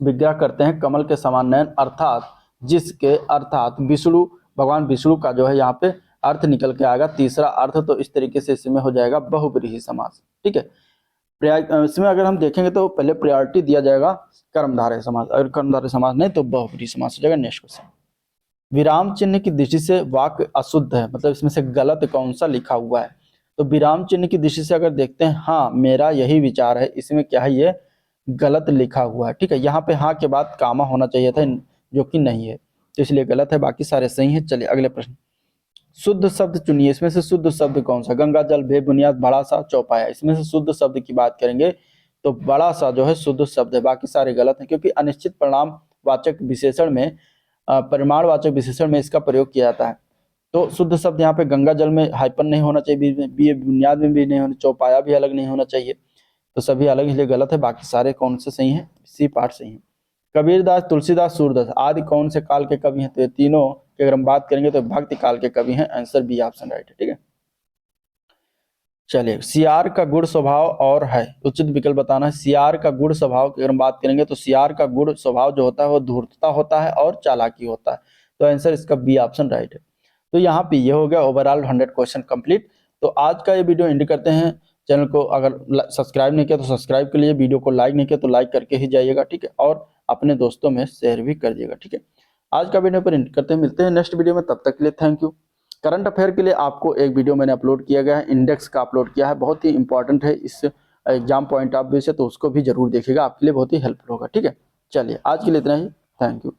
विग्रह करते हैं कमल के समान नयन, अर्थात जिसके, अर्थात विष्णु, भगवान विष्णु का जो है यहाँ पे अर्थ निकल के आएगा तीसरा अर्थ। तो इस तरीके से इसमें हो जाएगा बहुव्रीहि समास, ठीक है। इसमें अगर हम देखेंगे तो पहले प्रायोरिटी दिया जाएगा कर्मधारय समास, अगर कर्मधारय समास नहीं तो बहुव्रीहि समास हो जाएगा। नेक्स्ट क्वेश्चन, विराम चिन्ह की दृष्टि से वाक्य अशुद्ध है, मतलब इसमें से गलत कौन सा लिखा हुआ है। तो विराम चिन्ह की दृष्टि से अगर देखते हैं, हाँ मेरा यही विचार है, इसमें क्या है, ये गलत लिखा हुआ है, ठीक है। यहाँ पे हाँ के बाद कामा होना चाहिए था, जो कि नहीं है, तो इसलिए गलत है, बाकी सारे सही है। चलिए अगले प्रश्न, शुद्ध शब्द चुनिए, इसमें से शुद्ध शब्द कौन सा, गंगा जल, बेबुनियाद, बड़ा सा, चौपाया। इसमें से शुद्ध शब्द की बात करेंगे तो बड़ा सा जो है शुद्ध शब्द है, बाकी सारे गलत हैं, क्योंकि अनिश्चित परिणाम वाचक विशेषण में, परिमाणवाचक विशेषण में इसका प्रयोग किया जाता है। तो शुद्ध शब्द यहाँ पे गंगा जल में हाइपन नहीं होना चाहिए, बुनियाद में भी नहीं होना, चौपाया भी अलग नहीं होना चाहिए, तो सभी अलग, इसलिए गलत है। बाकी सारे कौन से सही हैं, सी पार्ट सही है। कबीरदास, तुलसीदास, सूरदास आदि कौन से काल के कवि हैं, तो ये तीनों की अगर हम बात करेंगे तो भक्ति काल के कवि हैं, आंसर बी ऑप्शन राइट है, ठीक है। चलिए, सियार का गुण स्वभाव और है, उचित विकल्प बताना है। सियार का गुण स्वभाव की अगर हम बात करेंगे तो सियार का गुण स्वभाव जो होता है वो धूर्तता होता है और चालाकी होता है, तो आंसर इसका बी ऑप्शन राइट है। तो यहाँ पे ये हो गया ओवरऑल 100 क्वेश्चन कंप्लीट। तो आज का ये वीडियो एंड करते हैं। चैनल को अगर सब्सक्राइब नहीं किया तो सब्सक्राइब के लिए, वीडियो को लाइक नहीं किया तो लाइक करके ही जाइएगा, ठीक है, और अपने दोस्तों में शेयर भी कर दिएगा, ठीक है। आज का वीडियो पर एंड करते हैं, मिलते हैं नेक्स्ट वीडियो में, तब तक के लिए थैंक यू। करंट अफेयर के लिए आपको एक वीडियो मैंने अपलोड किया गया है, इंडेक्स का अपलोड किया है, बहुत ही इंपॉर्टेंट है इस एग्जाम पॉइंट ऑफ व्यू से, तो उसको भी जरूर देखिएगा, आपके लिए बहुत ही हेल्पफुल होगा, ठीक है। चलिए आज के लिए इतना ही, थैंक यू।